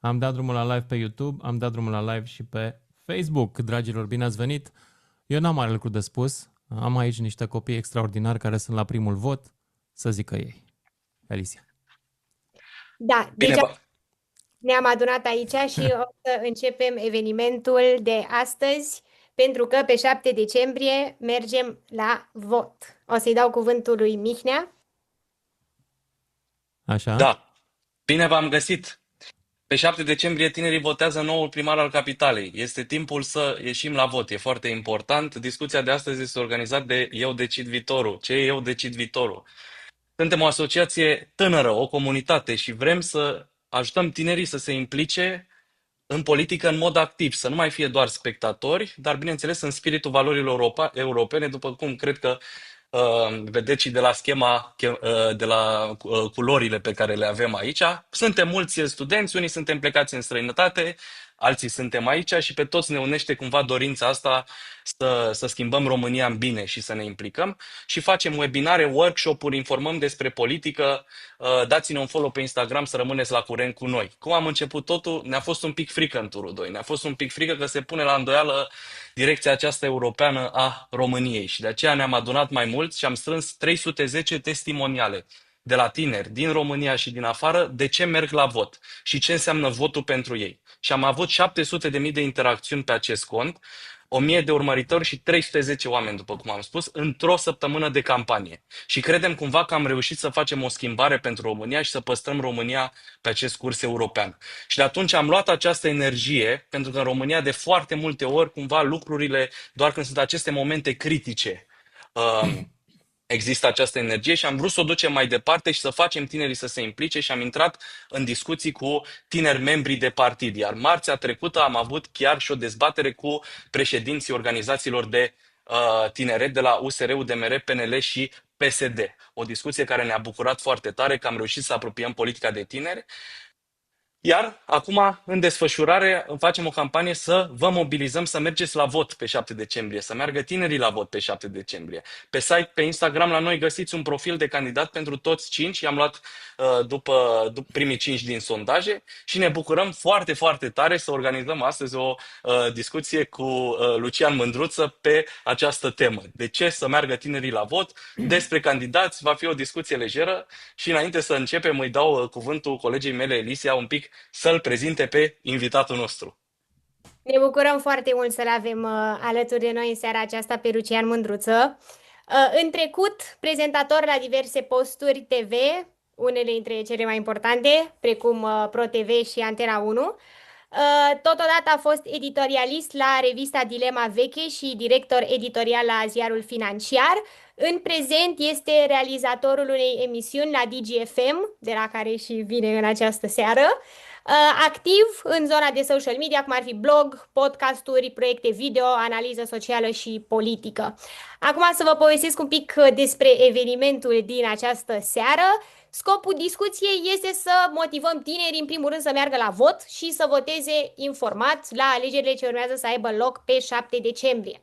Am dat drumul la live pe YouTube, am dat drumul la live și pe Facebook. Dragilor, bine ați venit! Eu n-am mare lucru de spus. Am aici niște copii extraordinari care sunt la primul vot. Să zică ei. Alicia. Da, Bine, deci ne-am adunat aici și o să începem evenimentul de astăzi, pentru că pe 7 decembrie mergem la vot. O să-i dau cuvântul lui Mihnea. Așa? da, bine v-am găsit. Pe 7 decembrie tinerii votează noul primar al capitalei. Este timpul să ieșim la vot, e foarte important. Discuția de astăzi este organizată de Eu Decid Viitorul. Ce e Eu Decid Viitorul? Suntem o asociație tânără, o comunitate și vrem să ajutăm tinerii să se implice în politică în mod activ, să nu mai fie doar spectatori, dar bineînțeles în spiritul valorilor europene, după cum cred că vedeți și de la schema, de la culorile pe care le avem aici. Suntem mulți studenți, unii suntem plecați în străinătate, alții suntem aici și pe toți ne unește cumva dorința asta să schimbăm România în bine și să ne implicăm și facem webinare, workshop-uri, informăm despre politică. Dați-ne un follow pe Instagram să rămâneți la curent cu noi. Cum am început totul, ne-a fost un pic frică în turul 2. Ne-a fost un pic frică că se pune la îndoială direcția aceasta europeană a României și de aceea ne-am adunat mai mulți și am strâns 310 testimoniale de la tineri din România și din afară de ce merg la vot și ce înseamnă votul pentru ei. Și am avut 700.000 de interacțiuni pe acest cont, 1000 de urmăritori și 310 oameni, după cum am spus, într-o săptămână de campanie. Și credem cumva că am reușit să facem o schimbare pentru România și să păstrăm România pe acest curs european. Și de atunci am luat această energie, pentru că în România de foarte multe ori cumva lucrurile, doar când sunt aceste momente critice, există această energie și am vrut să o ducem mai departe și să facem tinerii să se implice și am intrat în discuții cu tineri membri de partid. Iar marțea trecută am avut chiar și o dezbatere cu președinții organizațiilor de tineret de la USR, UDMR, PNL și PSD. O discuție care ne-a bucurat foarte tare că am reușit să apropiem politica de tineri. Iar acum, în desfășurare, facem o campanie să vă mobilizăm să mergeți la vot pe 7 decembrie, să meargă tinerii la vot pe 7 decembrie. Pe site, pe Instagram, la noi găsiți un profil de candidat pentru toți 5, i-am luat după primii 5 din sondaje și ne bucurăm foarte, foarte tare să organizăm astăzi o discuție cu Lucian Mândruță pe această temă. De ce să meargă tinerii la vot? Despre candidați va fi o discuție lejeră și înainte să începem îi dau cuvântul colegii mele, Elisia, un pic să-l prezinte pe invitatul nostru. Ne bucurăm foarte mult să-l avem alături de noi în seara aceasta pe Lucian Mândruță. În trecut, prezentator la diverse posturi TV, unele dintre cele mai importante, precum ProTV și Antena 1. Totodată a fost editorialist la revista Dilema Veche și director editorial la Ziarul Financiar. În prezent este realizatorul unei emisiuni la DGFM, de la care și vine în această seară. Activ în zona de social media, cum ar fi blog, podcasturi, proiecte video, analiză socială și politică. Acum să vă povestesc un pic despre evenimentul din această seară. Scopul discuției este să motivăm tinerii, în primul rând, să meargă la vot și să voteze informat la alegerile ce urmează să aibă loc pe 7 decembrie.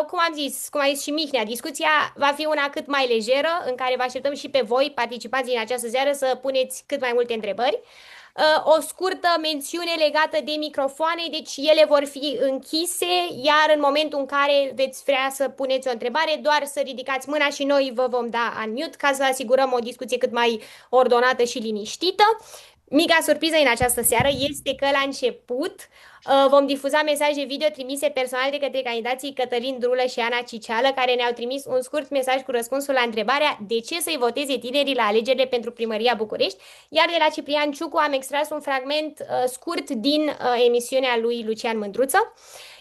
Cum am zis, cum a zis și Mihnea, discuția va fi una cât mai lejeră, în care vă așteptăm și pe voi, participații în această seară, să puneți cât mai multe întrebări. O scurtă mențiune legată de microfoane, deci ele vor fi închise, iar în momentul în care veți vrea să puneți o întrebare, doar să ridicați mâna și noi vă vom da unmute ca să asigurăm o discuție cât mai ordonată și liniștită. Mica surpriză în această seară este că la început vom difuza mesaje video trimise personal de către candidații Cătălin Drulă și Ana Cicială, care ne-au trimis un scurt mesaj cu răspunsul la întrebarea de ce să-i voteze tinerii la alegerile pentru Primăria București, iar de la Ciprian Ciucu am extras un fragment scurt din emisiunea lui Lucian Mândruță.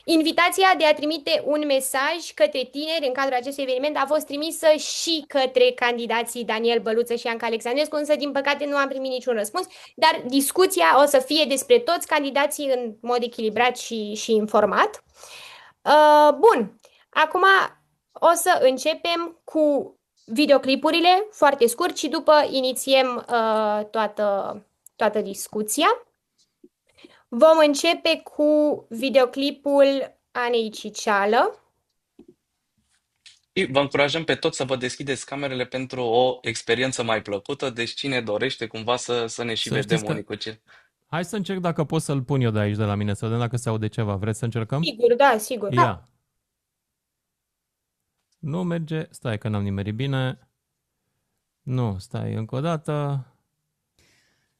Invitația de a trimite un mesaj către tineri în cadrul acestui eveniment a fost trimisă și către candidații Daniel Băluță și Anca Alexandrescu, însă din păcate nu am primit niciun răspuns, dar discuția o să fie despre toți candidații în mod echilibrat și informat. Bun, acum o să începem cu videoclipurile foarte scurt și după inițiem toată discuția. Vom începe cu videoclipul Anei Cicială. Și vă încurajăm pe toți să vă deschideți camerele pentru o experiență mai plăcută, deci cine dorește cumva să ne și Să vedem știți că unii cu ce. Hai să încerc dacă pot să-l pun eu de aici, de la mine, să vedem dacă se aude ceva. Vreți să încercăm? Sigur, da, sigur. Ia. Nu merge. Stai că n-am nimerit bine. Nu, stai încă o dată.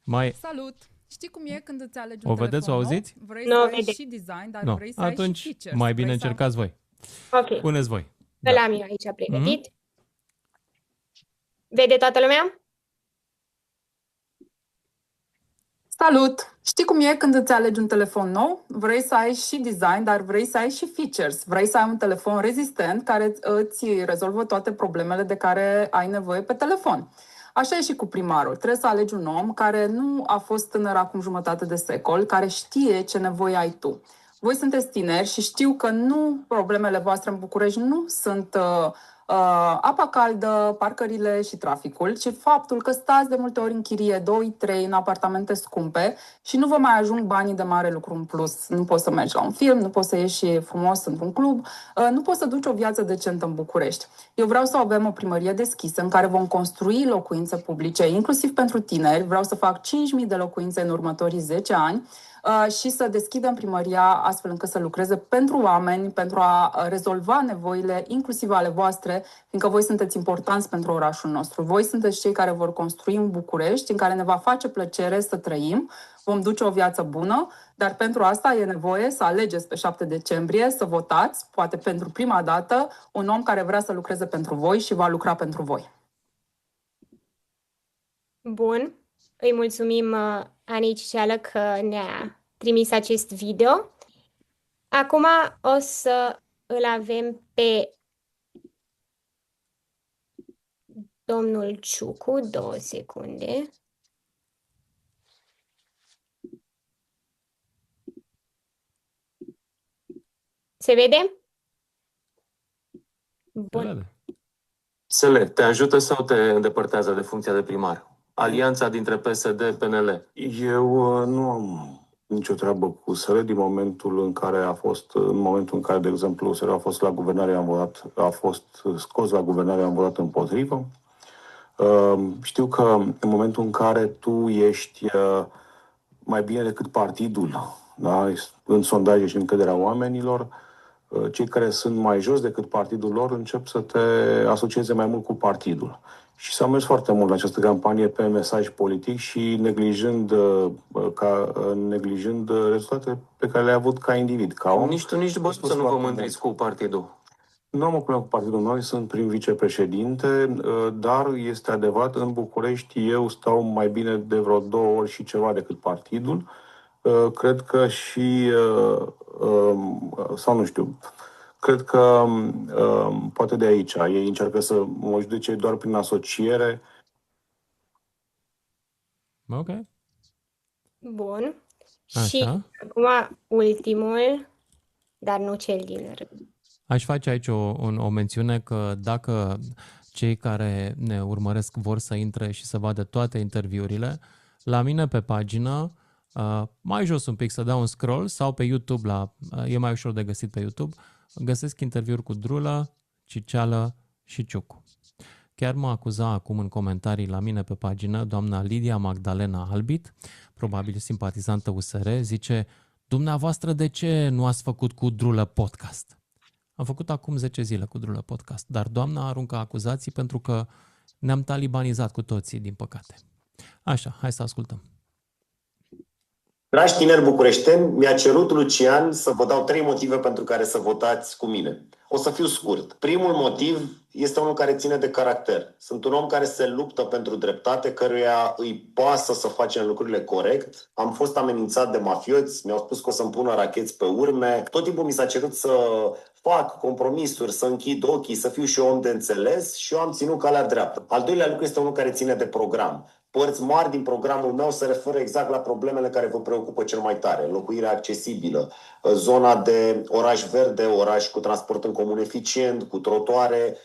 Mai... Salut! Știi cum e când îți alegi O un vedeți, telefon o nou? auziți? Vrei Nu să o ai vedem. și design, dar Nu. vrei să ai Atunci, și features. mai bine Vrei să ai- încercați voi. Ok, Puneți voi. îl Da. am eu aici pregătit. Vede toată lumea? Salut! Știi cum e când îți alegi un telefon nou? Vrei să ai și design, dar vrei să ai și features. Vrei să ai un telefon rezistent care îți rezolvă toate problemele de care ai nevoie pe telefon. Așa e și cu primarul. Trebuie să alegi un om care nu a fost tânăr acum jumătate de secol, care știe ce nevoie ai tu. Voi sunteți tineri și știu că nu problemele voastre în București nu sunt apa caldă, parcările și traficul, ci faptul că stați de multe ori în chirie 2-3 în apartamente scumpe și nu vă mai ajung banii de mare lucru în plus. Nu poți să mergi la un film, nu poți să ieși frumos într-un club, nu poți să duci o viață decentă în București. Eu vreau să avem o primărie deschisă în care vom construi locuințe publice, inclusiv pentru tineri. Vreau să fac 5.000 de locuințe în următorii 10 ani și să deschidem primăria astfel încât să lucreze pentru oameni, pentru a rezolva nevoile, inclusiv ale voastre, fiindcă voi sunteți importanți pentru orașul nostru. Voi sunteți cei care vor construi un București în care ne va face plăcere să trăim, vom duce o viață bună, dar pentru asta e nevoie să alegeți pe 7 decembrie, să votați, poate pentru prima dată, un om care vrea să lucreze pentru voi și va lucra pentru voi. Bun. Îi mulțumim Anei Ciceală că ne-a trimis acest video. Acum o să îl avem pe domnul Ciucu, 2 secunde. Se vede? Bun. Vede. Sele, te ajută sau te îndepărtează de funcția de primar? Alianța dintre PSD-PNL. Eu nu am nicio treabă cu SR din momentul în care de exemplu, SR a fost la guvernare, a fost scos la guvernare, am votat împotrivă. Știu că în momentul în care tu ești mai bine decât partidul, da? În sondaje și în încrederea oamenilor, cei care sunt mai jos decât partidul lor încep să te asocieze mai mult cu partidul. Și s-a mers foarte mult în această campanie pe mesaj politic și neglijând rezultatele pe care le-ai avut ca individ, ca om. Nici tu, nici băsuță nu vă mândriți cu partidul. Nu am o problemă cu partidul. Noi sunt prim vicepreședinte, dar este adevărat, în București eu stau mai bine de vreo 2 ori și ceva decât partidul. Cred că și, sau nu știu, cred că poate de aici. Ei încearcă să mă judece doar prin asociere. Ok. Bun. Așa. Și acum ultimul, dar nu cel din rând. Aș face aici o mențiune că dacă cei care ne urmăresc vor să intre și să vadă toate interviurile, la mine pe pagină, mai jos un pic să dau un scroll sau pe YouTube, e mai ușor de găsit pe YouTube, găsesc interviuri cu Drulă, Ciceală și Ciucu. Chiar mă acuza acum în comentarii la mine pe pagină doamna Lidia Magdalena Albit, probabil simpatizantă USR, zice: dumneavoastră de ce nu ați făcut cu Drulă podcast? Am făcut acum 10 zile cu Drulă podcast, dar doamna aruncă acuzații pentru că ne-am talibanizat cu toții, din păcate. Așa, hai să ascultăm. Dragi tineri bucureșteni, mi-a cerut Lucian să vă dau 3 motive pentru care să votați cu mine. O să fiu scurt. Primul motiv este unul care ține de caracter. Sunt un om care se luptă pentru dreptate, căruia îi pasă să facem lucrurile corect. Am fost amenințat de mafioți, mi-au spus că o să-mi pună racheți pe urme. Tot timpul mi s-a cerut să fac compromisuri, să închid ochii, să fiu și om de înțeles și eu am ținut calea dreaptă. Al doilea lucru este unul care ține de program. Părți mari din programul meu se referă exact la problemele care vă preocupă cel mai tare. Locuirea accesibilă, zona de oraș verde, oraș cu transport în comun eficient, cu trotuare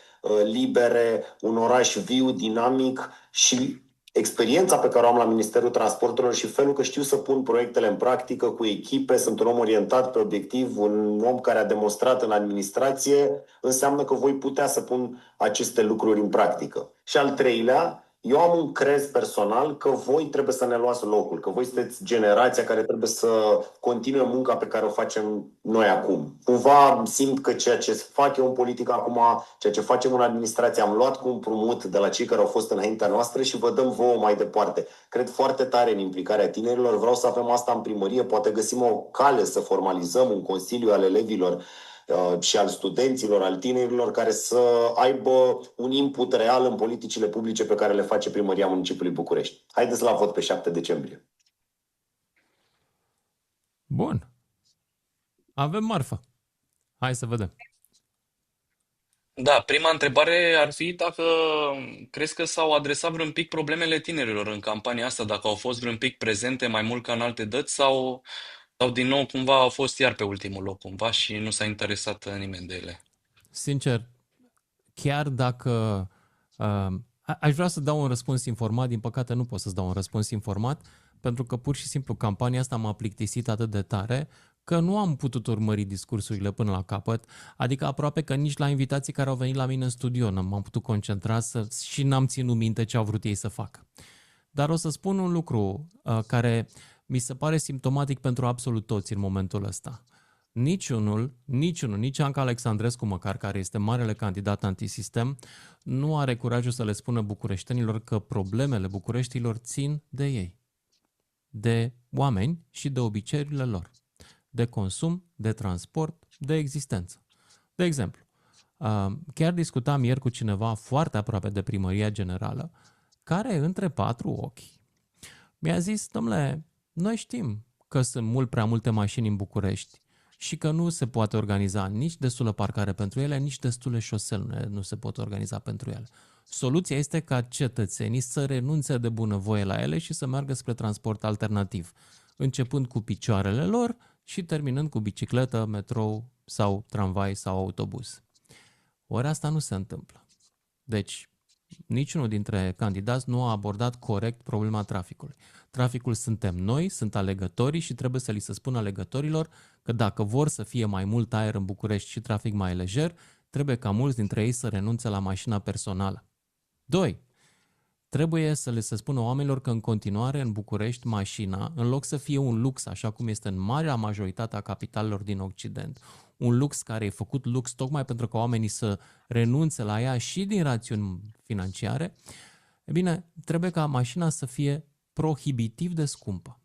libere, un oraș viu, dinamic și experiența pe care o am la Ministerul Transporturilor și felul că știu să pun proiectele în practică cu echipe, sunt un om orientat pe obiectiv, un om care a demonstrat în administrație, înseamnă că voi putea să pun aceste lucruri în practică. Și al treilea Eu am un crez personal că voi trebuie să ne luați locul, că voi sunteți generația care trebuie să continue munca pe care o facem noi acum. Cumva simt că ceea ce fac eu în politică acum, ceea ce facem în administrație, am luat cu împrumut de la cei care au fost înaintea noastră și vă dăm vouă mai departe. Cred foarte tare în implicarea tinerilor, vreau să avem asta în primărie, poate găsim o cale să formalizăm un consiliu al elevilor și al studenților, al tinerilor, care să aibă un input real în politicile publice pe care le face Primăria Municipiului București. Haideți la vot pe 7 decembrie. Bun. Avem marfă. Hai să vedem. Da, prima întrebare ar fi dacă crezi că s-au adresat vreun pic problemele tinerilor în campania asta, dacă au fost vreun pic prezente mai mult ca în alte dăți sau din nou cumva au fost iar pe ultimul loc cumva și nu s-a interesat nimeni de ele. Sincer, chiar dacă aș vrea să dau un răspuns informat, din păcate nu pot să-ți dau un răspuns informat, pentru că pur și simplu campania asta m-a plictisit atât de tare că nu am putut urmări discursurile până la capăt, adică aproape că nici la invitații care au venit la mine în studio nu m-am putut concentra și n-am ținut minte ce au vrut ei să facă. Dar o să spun un lucru care mi se pare simptomatic pentru absolut toți în momentul ăsta. Nici Anca Alexandrescu măcar, care este marele candidat antisistem, nu are curajul să le spună bucureștenilor că problemele bucureștilor țin de ei, de oameni și de obiceiurile lor, de consum, de transport, de existență. De exemplu, chiar discutam ieri cu cineva foarte aproape de Primăria Generală, care între patru ochi mi-a zis, dom'le, noi știm că sunt mult prea multe mașini în București și că nu se poate organiza nici destulă parcare pentru ele, nici destule șosele nu se pot organiza pentru ele. Soluția este ca cetățenii să renunțe de bunăvoie la ele și să meargă spre transport alternativ, începând cu picioarele lor și terminând cu bicicletă, metrou sau tramvai sau autobuz. Ori asta nu se întâmplă. Deci, niciunul dintre candidați nu a abordat corect problema traficului. Traficul suntem noi, sunt alegătorii și trebuie să li se spună alegătorilor că dacă vor să fie mai mult aer în București și trafic mai lejer, trebuie ca mulți dintre ei să renunțe la mașina personală. 2. Trebuie să le se spună oamenilor că în continuare în București mașina, în loc să fie un lux, așa cum este în marea majoritate a capitalelor din Occident, un lux care e făcut lux tocmai pentru că oamenii să renunțe la ea și din rațiuni financiare, e bine, trebuie ca mașina să fie prohibitiv de scumpă.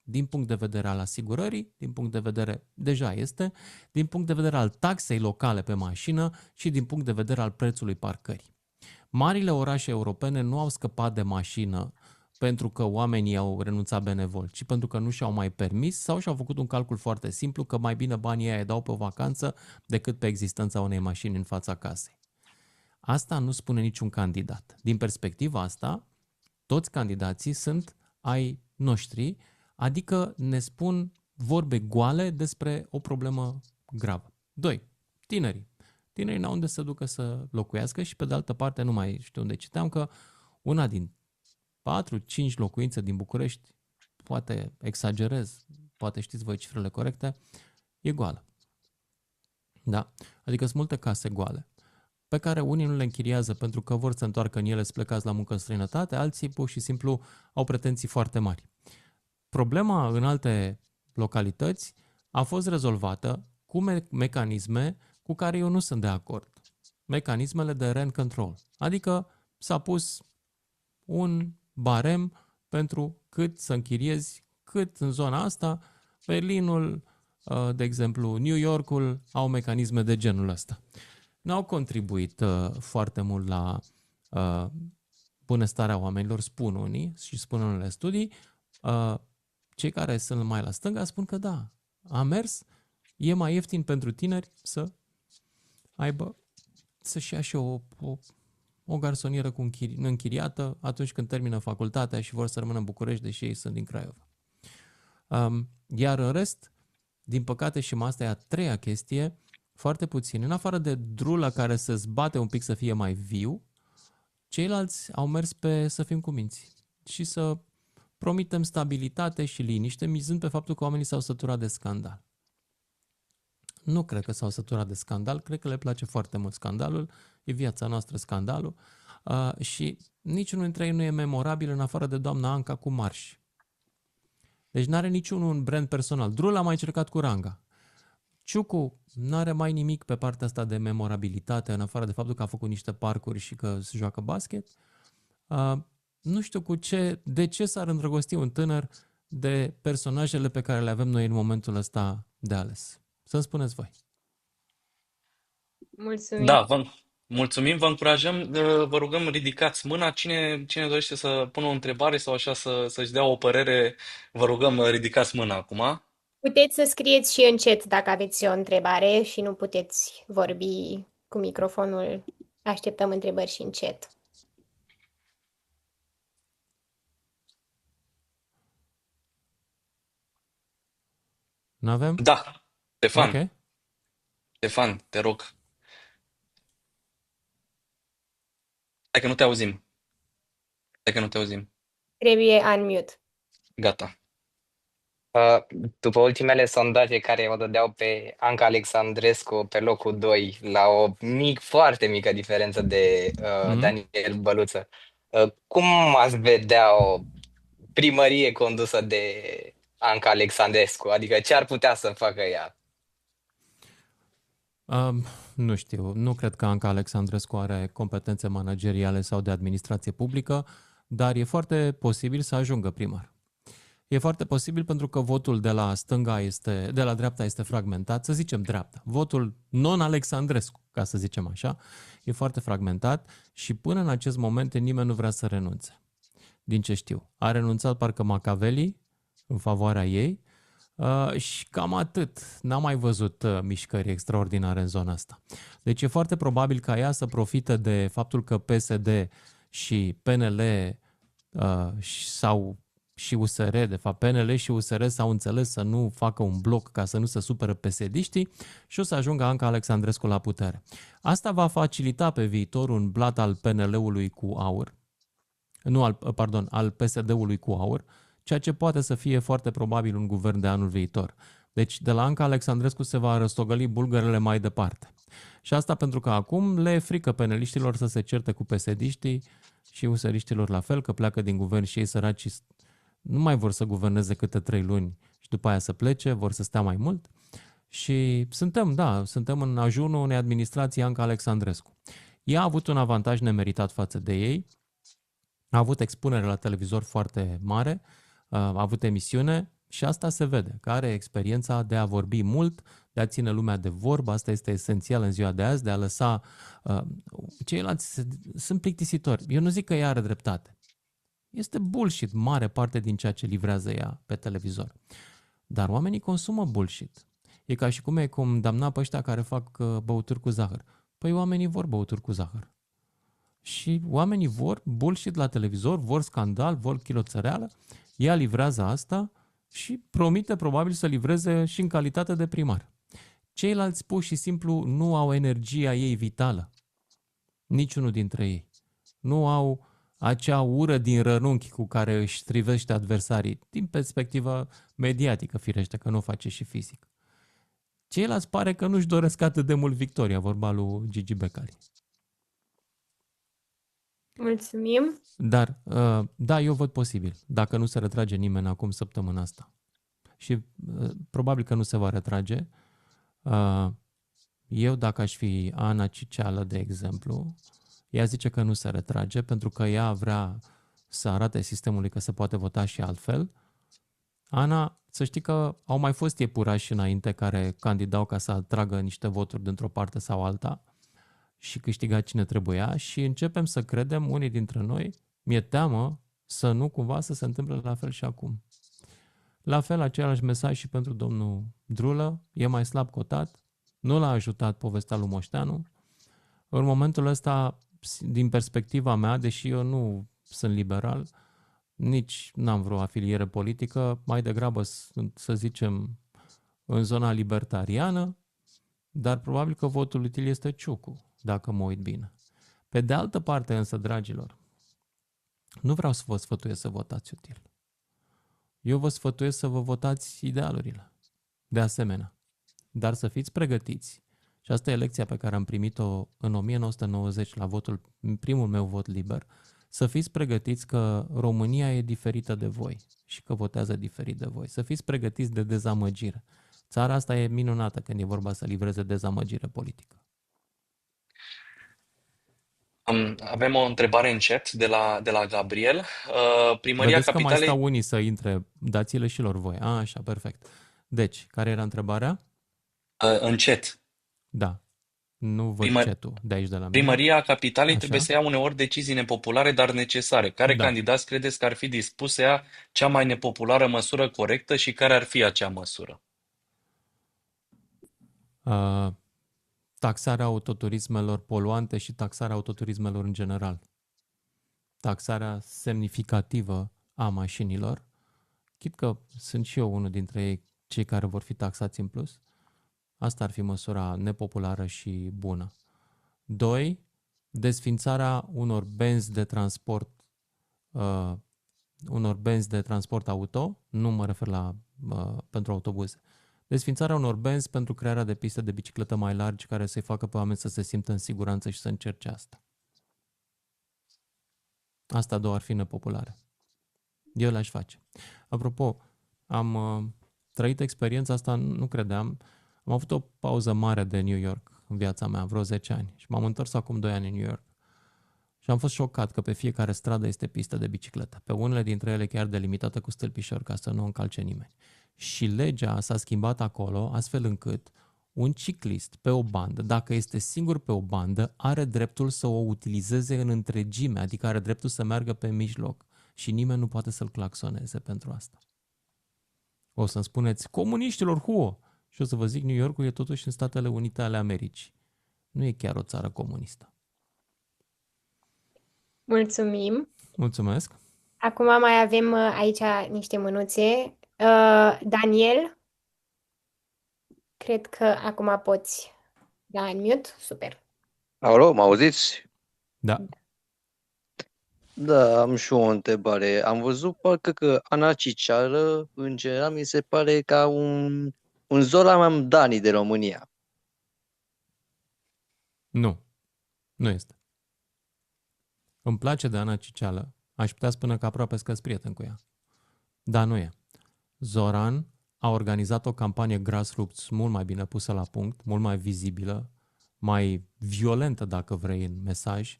Din punct de vedere al asigurării, din punct de vedere, deja este, din punct de vedere al taxei locale pe mașină și din punct de vedere al prețului parcării. Marile orașe europene nu au scăpat de mașină pentru că oamenii au renunțat benevol, ci pentru că nu și-au mai permis sau și-au făcut un calcul foarte simplu că mai bine banii aia îi dau pe o vacanță decât pe existența unei mașini în fața casei. Asta nu spune niciun candidat. Din perspectiva asta, toți candidații sunt ai noștri, adică ne spun vorbe goale despre o problemă gravă. 2. Tinerii. Tinerii n-au unde să ducă să locuiască și pe de altă parte nu mai știu unde citeam că una din 4-5 locuințe din București, poate exagerez, poate știți voi cifrele corecte, e goală. Da? Adică sunt multe case goale, pe care unii nu le închiriază pentru că vor să se întoarcă în ele să plecați la muncă în străinătate, alții pur și simplu au pretenții foarte mari. Problema în alte localități a fost rezolvată cu mecanisme cu care eu nu sunt de acord. Mecanismele de rent control. Adică s-a pus un barem pentru cât să închiriezi, cât în zona asta. Berlinul, de exemplu, New Yorkul au mecanisme de genul ăsta. N-au contribuit foarte mult la bunăstarea oamenilor, spun unii și spun unele studii. Cei care sunt mai la stânga spun că da, a mers, e mai ieftin pentru tineri să aibă, să-și ia și o garsonieră închiriată atunci când termină facultatea și vor să rămână în București, deși ei sunt din Craiova. Iar în rest, din păcate, și asta e a treia chestie, foarte puțin. În afară de Drulă care se zbate un pic să fie mai viu, ceilalți au mers pe să fim cuminți și să promitem stabilitate și liniște, mizând pe faptul că oamenii s-au săturat de scandal. Nu cred că s-au săturat de scandal, cred că le place foarte mult scandalul, e viața noastră scandalul. Și niciunul dintre ei nu e memorabil în afară de doamna Anca cu marși. Deci n-are niciunul un brand personal. Drul a mai încercat cu Ranga. Ciucu n-are mai nimic pe partea asta de memorabilitate, în afară de faptul că a făcut niște parcuri și că se joacă basket. Nu știu de ce s-ar îndrăgosti un tânăr de personajele pe care le avem noi în momentul ăsta de ales. Să-mi spuneți voi. Mulțumim. Da, vă mulțumim, vă încurajăm, vă rugăm, ridicați mâna. Cine dorește să pună o întrebare sau așa să-și dea o părere, vă rugăm, ridicați mâna acum. Puteți să scrieți și în chat dacă aveți o întrebare și nu puteți vorbi cu microfonul. Așteptăm întrebări și în chat. N-avem? Da, Ștefan, Ok. Ștefan, te rog. Hai că nu te auzim. Trebuie unmute. Gata. După ultimele sondaje care o dădeau pe Anca Alexandrescu pe locul 2 la o foarte mică diferență de Daniel Băluță, cum ați vedea o primărie condusă de Anca Alexandrescu? Adică ce ar putea să facă ea? Nu știu, nu cred că Anca Alexandrescu are competențe manageriale sau de administrație publică, dar e foarte posibil să ajungă primar. E foarte posibil pentru că votul de la dreapta este fragmentat, să zicem dreapta. Votul non-Alexandrescu, ca să zicem așa, e foarte fragmentat și până în acest moment nimeni nu vrea să renunțe. Din ce știu. A renunțat parcă Macaveli în favoarea ei și cam atât. N-am mai văzut mișcări extraordinare în zona asta. Deci e foarte probabil ca ea să profite de faptul că PSD și PNL sau și USR, de fapt PNL și USR s-au înțeles să nu facă un bloc ca să nu se supere PSD-știi și o să ajungă Anca Alexandrescu la putere. Asta va facilita pe viitor un blat al PNL-ului cu aur, al PSD-ului cu aur, ceea ce poate să fie foarte probabil un guvern de anul viitor. Deci de la Anca Alexandrescu se va răstogăli bulgărele mai departe. Și asta pentru că acum le e frică peneliștilor să se certe cu PSD-știi și useriștilor la fel, că pleacă din guvern și ei săraci nu mai vor să guverneze câte 3 luni și după aia să plece, vor să stea mai mult. Și suntem în ajunul unei administrații Anca Alexandrescu. Ea a avut un avantaj nemeritat față de ei, a avut expunere la televizor foarte mare, a avut emisiune și asta se vede, că are experiența de a vorbi mult, de a ține lumea de vorbă, asta este esențial în ziua de azi, de a lăsa... Ceilalți sunt plictisitori. Eu nu zic că ea are dreptate. Este bullshit mare parte din ceea ce livrează ea pe televizor. Dar oamenii consumă bullshit. E ca și cum e condamna pe ăștia care fac băuturi cu zahăr. Păi oamenii vor băuturi cu zahăr. Și oamenii vor bullshit la televizor, vor scandal, vor chiloțăreală. Ea livrează asta și promite probabil să livreze și în calitate de primar. Ceilalți pur și simplu nu au energia ei vitală. Niciunul dintre ei. Nu au acea ură din rănunchi cu care își strivește adversarii, din perspectivă mediatică, firește, că nu o face și fizic. Ceilalți pare că nu-și doresc atât de mult victoria, vorba lui Gigi Becali. Mulțumim. Dar, da, eu văd posibil, dacă nu se retrage nimeni acum săptămâna asta. Și probabil că nu se va retrage. Eu, dacă aș fi Ana Ciceală, de exemplu, ea zice că nu se retrage pentru că ea vrea să arate sistemului că se poate vota și altfel. Ana, să știi că au mai fost iepurași înainte care candidau ca să atragă niște voturi dintr-o parte sau alta și câștiga cine trebuia și începem să credem, unii dintre noi, mi-e teamă să nu cumva să se întâmple la fel și acum. La fel, același mesaj și pentru domnul Drulă, e mai slab cotat, nu l-a ajutat povestea lui Moșteanu. În momentul ăsta, din perspectiva mea, deși eu nu sunt liberal, nici n-am vreo afiliere politică, mai degrabă sunt, să zicem, în zona libertariană, dar probabil că votul util este Ciucu, dacă mă uit bine. Pe de altă parte însă, dragilor, nu vreau să vă sfătuiesc să votați util. Eu vă sfătuiesc să vă votați idealurile, de asemenea, dar să fiți pregătiți Și asta e lecția pe care am primit-o în 1990 la primul meu vot liber. Să fiți pregătiți că România e diferită de voi și că votează diferit de voi. Să fiți pregătiți de dezamăgire. Țara asta e minunată când e vorba să livreze dezamăgire politică. Avem o întrebare în chat de la Gabriel. Primăria Vedeți că mai Capitalei... stau unii să intre, dați-le și lor voi. Așa, perfect. Deci, care era întrebarea? În chat. Da. Nu văd chat-ul de aici de la mine. Primăria Capitalei Așa. trebuie să ia uneori decizii nepopulare, dar necesare. Care candidați credeți că ar fi dispus să ia cea mai nepopulară măsură corectă și care ar fi acea măsură? Taxarea autoturismelor poluante și taxarea autoturismelor în general. Taxarea semnificativă a mașinilor. Chit că sunt și eu unul dintre ei, cei care vor fi taxați în plus. Asta ar fi măsura nepopulară și bună. 2. Desfințarea unor benzi de transport auto, nu mă refer la pentru autobuze. Desfințarea unor benzi pentru crearea de piste de bicicletă mai largi care să-i facă pe oameni să se simtă în siguranță și să încerce asta. Asta două ar fi nepopulare. Eu le-aș face. Apropo, am trăit experiența asta, nu credeam. Am avut o pauză mare de New York în viața mea, vreo 10 ani. Și m-am întors acum 2 ani în New York. Și am fost șocat că pe fiecare stradă este pistă de bicicletă. Pe unele dintre ele chiar delimitată cu stâlpișori ca să nu încalce nimeni. Și legea s-a schimbat acolo astfel încât un ciclist pe o bandă, dacă este singur pe o bandă, are dreptul să o utilizeze în întregime, adică are dreptul să meargă pe mijloc și nimeni nu poate să-l claxoneze pentru asta. O să-mi spuneți, comuniștilor, huo! Și o să vă zic, New Yorkul e totuși în Statele Unite ale Americii. Nu e chiar o țară comunistă. Mulțumim. Mulțumesc. Acum mai avem aici niște mânuțe. Daniel, cred că acum poți da în mute. Super. Alo, mă auziți? Da. Da, am și o întrebare. Am văzut parcă că anarhicială, în general, mi se pare ca un Zoran Mamdani de România. Nu. Nu este. Îmi place de Ana Ciceală. Aș putea spune că aproape că-s prieten cu ea. Dar nu e. Zoran a organizat o campanie grassroots mult mai bine pusă la punct, mult mai vizibilă, mai violentă, dacă vrei, în mesaj.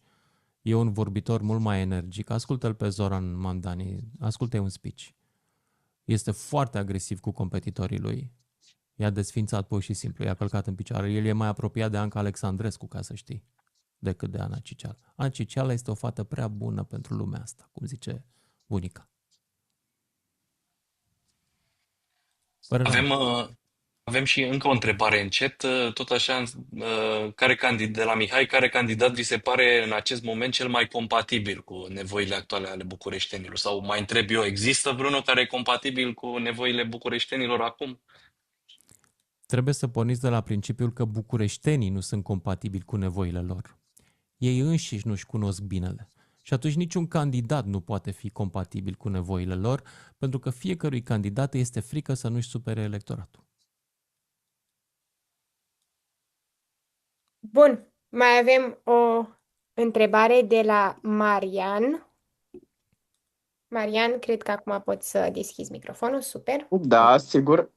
E un vorbitor mult mai energic. Ascultă-l pe Zoran Mamdani, ascultă-i un speech. Este foarte agresiv cu competitorii lui. I-a desfințat pur și simplu, i-a călcat în picioare. El e mai apropiat de Anca Alexandrescu, ca să știi, decât de Ana Ciceală. Ana Ciceală este o fată prea bună pentru lumea asta, cum zice bunica. Avem și încă o întrebare în chat, tot așa, de la Mihai, care candidat vi se pare în acest moment cel mai compatibil cu nevoile actuale ale bucureștenilor? Sau mai întreb eu, există vreunul care e compatibil cu nevoile bucureștenilor acum? Trebuie să porniți de la principiul că bucureștenii nu sunt compatibili cu nevoile lor. Ei înșiși nu-și cunosc binele. Și atunci niciun candidat nu poate fi compatibil cu nevoile lor, pentru că fiecărui candidat este frică să nu-și supere electoratul. Bun, mai avem o întrebare de la Marian. Marian, cred că acum poți să deschizi microfonul, super. Da, sigur.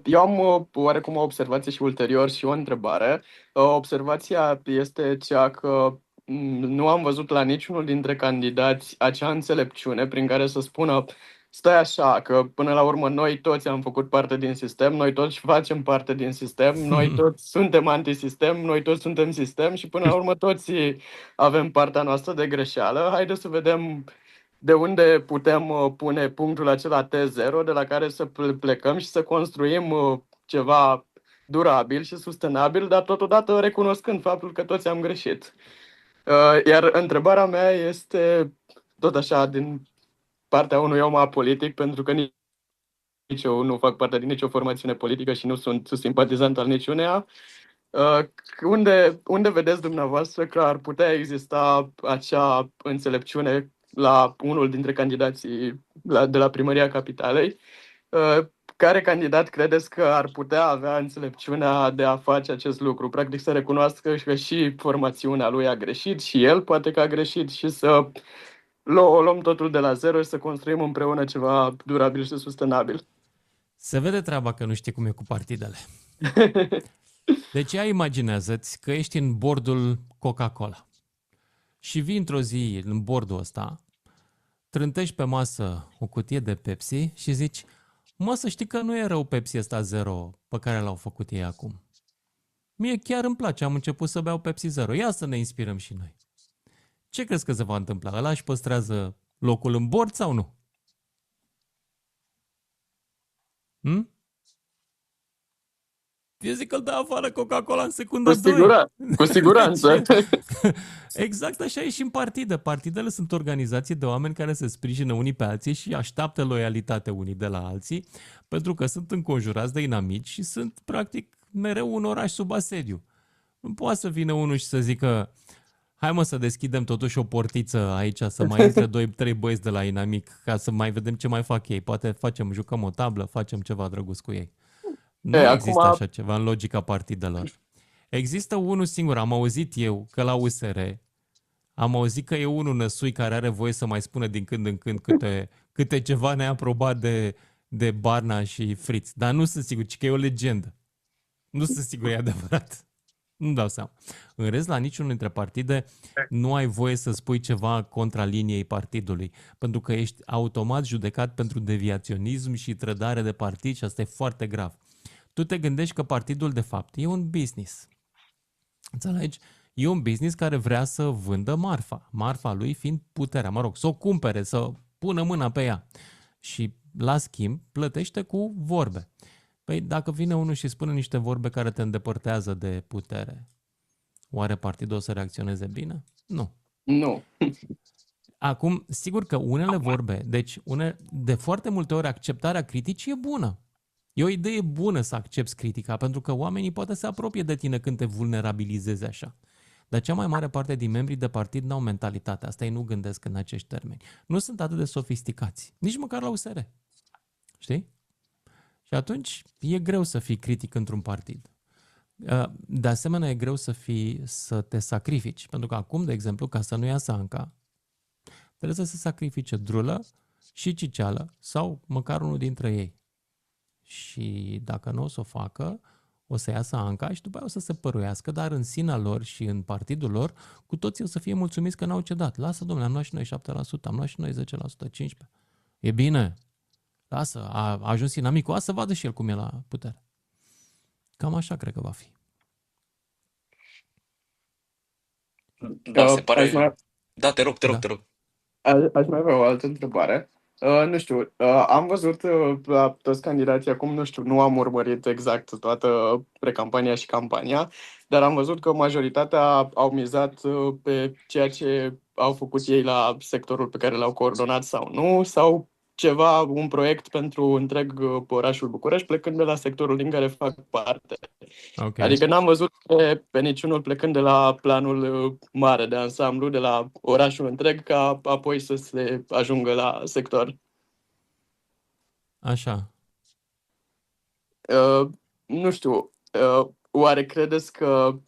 Eu am oarecum o observație și ulterior și o întrebare. Observația este cea că nu am văzut la niciunul dintre candidați acea înțelepciune prin care să spună stai așa, că până la urmă noi toți am făcut parte din sistem, noi toți facem parte din sistem, noi toți suntem antisistem, noi toți suntem sistem și până la urmă toți avem partea noastră de greșeală. Haideți să vedem de unde putem pune punctul acela T0 de la care să plecăm și să construim ceva durabil și sustenabil, dar totodată recunoscând faptul că toți am greșit. Iar întrebarea mea este tot așa din partea unui om apolitic, pentru că nici eu nu fac parte din nicio formațiune politică și nu sunt simpatizant al niciuneia. Unde vedeți dumneavoastră că ar putea exista acea înțelepciune la unul dintre candidații de la Primăria Capitalei, care candidat credeți că ar putea avea înțelepciunea de a face acest lucru? Practic să recunoască că și formațiunea lui a greșit și el poate că a greșit și să o luăm totul de la zero și să construim împreună ceva durabil și sustenabil. Se vede treaba că nu știi cum e cu partidele. Deci ia imaginează-ți că ești în bordul Coca-Cola și vii într-o zi în bordul ăsta, trântești pe masă o cutie de Pepsi și zici: mă, să știi că nu e rău Pepsi ăsta zero pe care l-au făcut ei acum. Mie chiar îmi place, am început să beau Pepsi Zero. Ia să ne inspirăm și noi. Ce crezi că se va întâmpla? Ăla își păstrează locul în bord sau nu? Hm? Eu zic că îl dă afară Coca-Cola în secunda 2. Cu siguranță. Exact așa e și în partidă. Partidele sunt organizații de oameni care se sprijină unii pe alții și așteaptă loialitate unii de la alții, pentru că sunt înconjurați de inamici și sunt practic mereu un oraș sub asediu. Nu poate să vină unul și să zică: hai mă să deschidem totuși o portiță aici, să mai intre 2-3 băieți de la inamic, ca să mai vedem ce mai fac ei. Poate jucăm o tablă, facem ceva drăguț cu ei. Nu există așa ceva în logica partidelor. Există unul singur, am auzit eu că la USR, am auzit că e unul năsui care are voie să mai spună din când în când câte ceva neaprobat de Barna și Fritz. Dar nu sunt sigur, ci că e o legendă. Nu sunt sigur, e adevărat. Nu dau seama. În rest, la niciunul dintre partide nu ai voie să spui ceva contra liniei partidului, pentru că ești automat judecat pentru deviaționism și trădare de partid și asta e foarte grav. Tu te gândești că partidul, de fapt, e un business. Înțelegi? E un business care vrea să vândă marfa. Marfa lui fiind puterea, să o cumpere, să pună mâna pe ea. Și, la schimb, plătește cu vorbe. Păi, dacă vine unul și spune niște vorbe care te îndepărtează de putere, oare partidul o să reacționeze bine? Nu. Nu. Acum, sigur că unele vorbe, deci de foarte multe ori acceptarea criticii e bună. E o idee bună să accepți critica, pentru că oamenii poate se apropie de tine când te vulnerabilizezi așa. Dar cea mai mare parte din membrii de partid n-au mentalitatea asta, ei nu gândesc în acești termeni. Nu sunt atât de sofisticați, nici măcar la USR. Știi? Și atunci e greu să fii critic într-un partid. De asemenea, e greu să te sacrifici, pentru că acum, de exemplu, ca să nu iasă Anca, trebuie să se sacrifice Drulă și Ciceală sau măcar unul dintre ei. Și dacă nu o să o facă, o să iasă Anca și după aia o să se păruiască, dar în sinea lor și în partidul lor, cu toții o să fie mulțumiți că n-au cedat. Lasă, domnule, am luat și noi 7%, am luat și noi 10%, 15%. E bine, lasă, a ajuns inamicul, să vadă și el cum e la putere. Cam așa cred că va fi. Da, se pare... Da, te rog. Aș mai avea o altă întrebare. Nu știu, am văzut la toți candidații acum, nu știu, nu am urmărit exact toată precampania și campania, dar am văzut că majoritatea au mizat pe ceea ce au făcut ei la sectorul pe care l-au coordonat sau nu, sau ceva, un proiect pentru întreg orașul București, plecând de la sectorul din care fac parte. Okay. Adică n-am văzut pe niciunul plecând de la planul mare de ansamblu, de la orașul întreg, ca apoi să se ajungă la sector. Așa. Nu știu, oare credeți că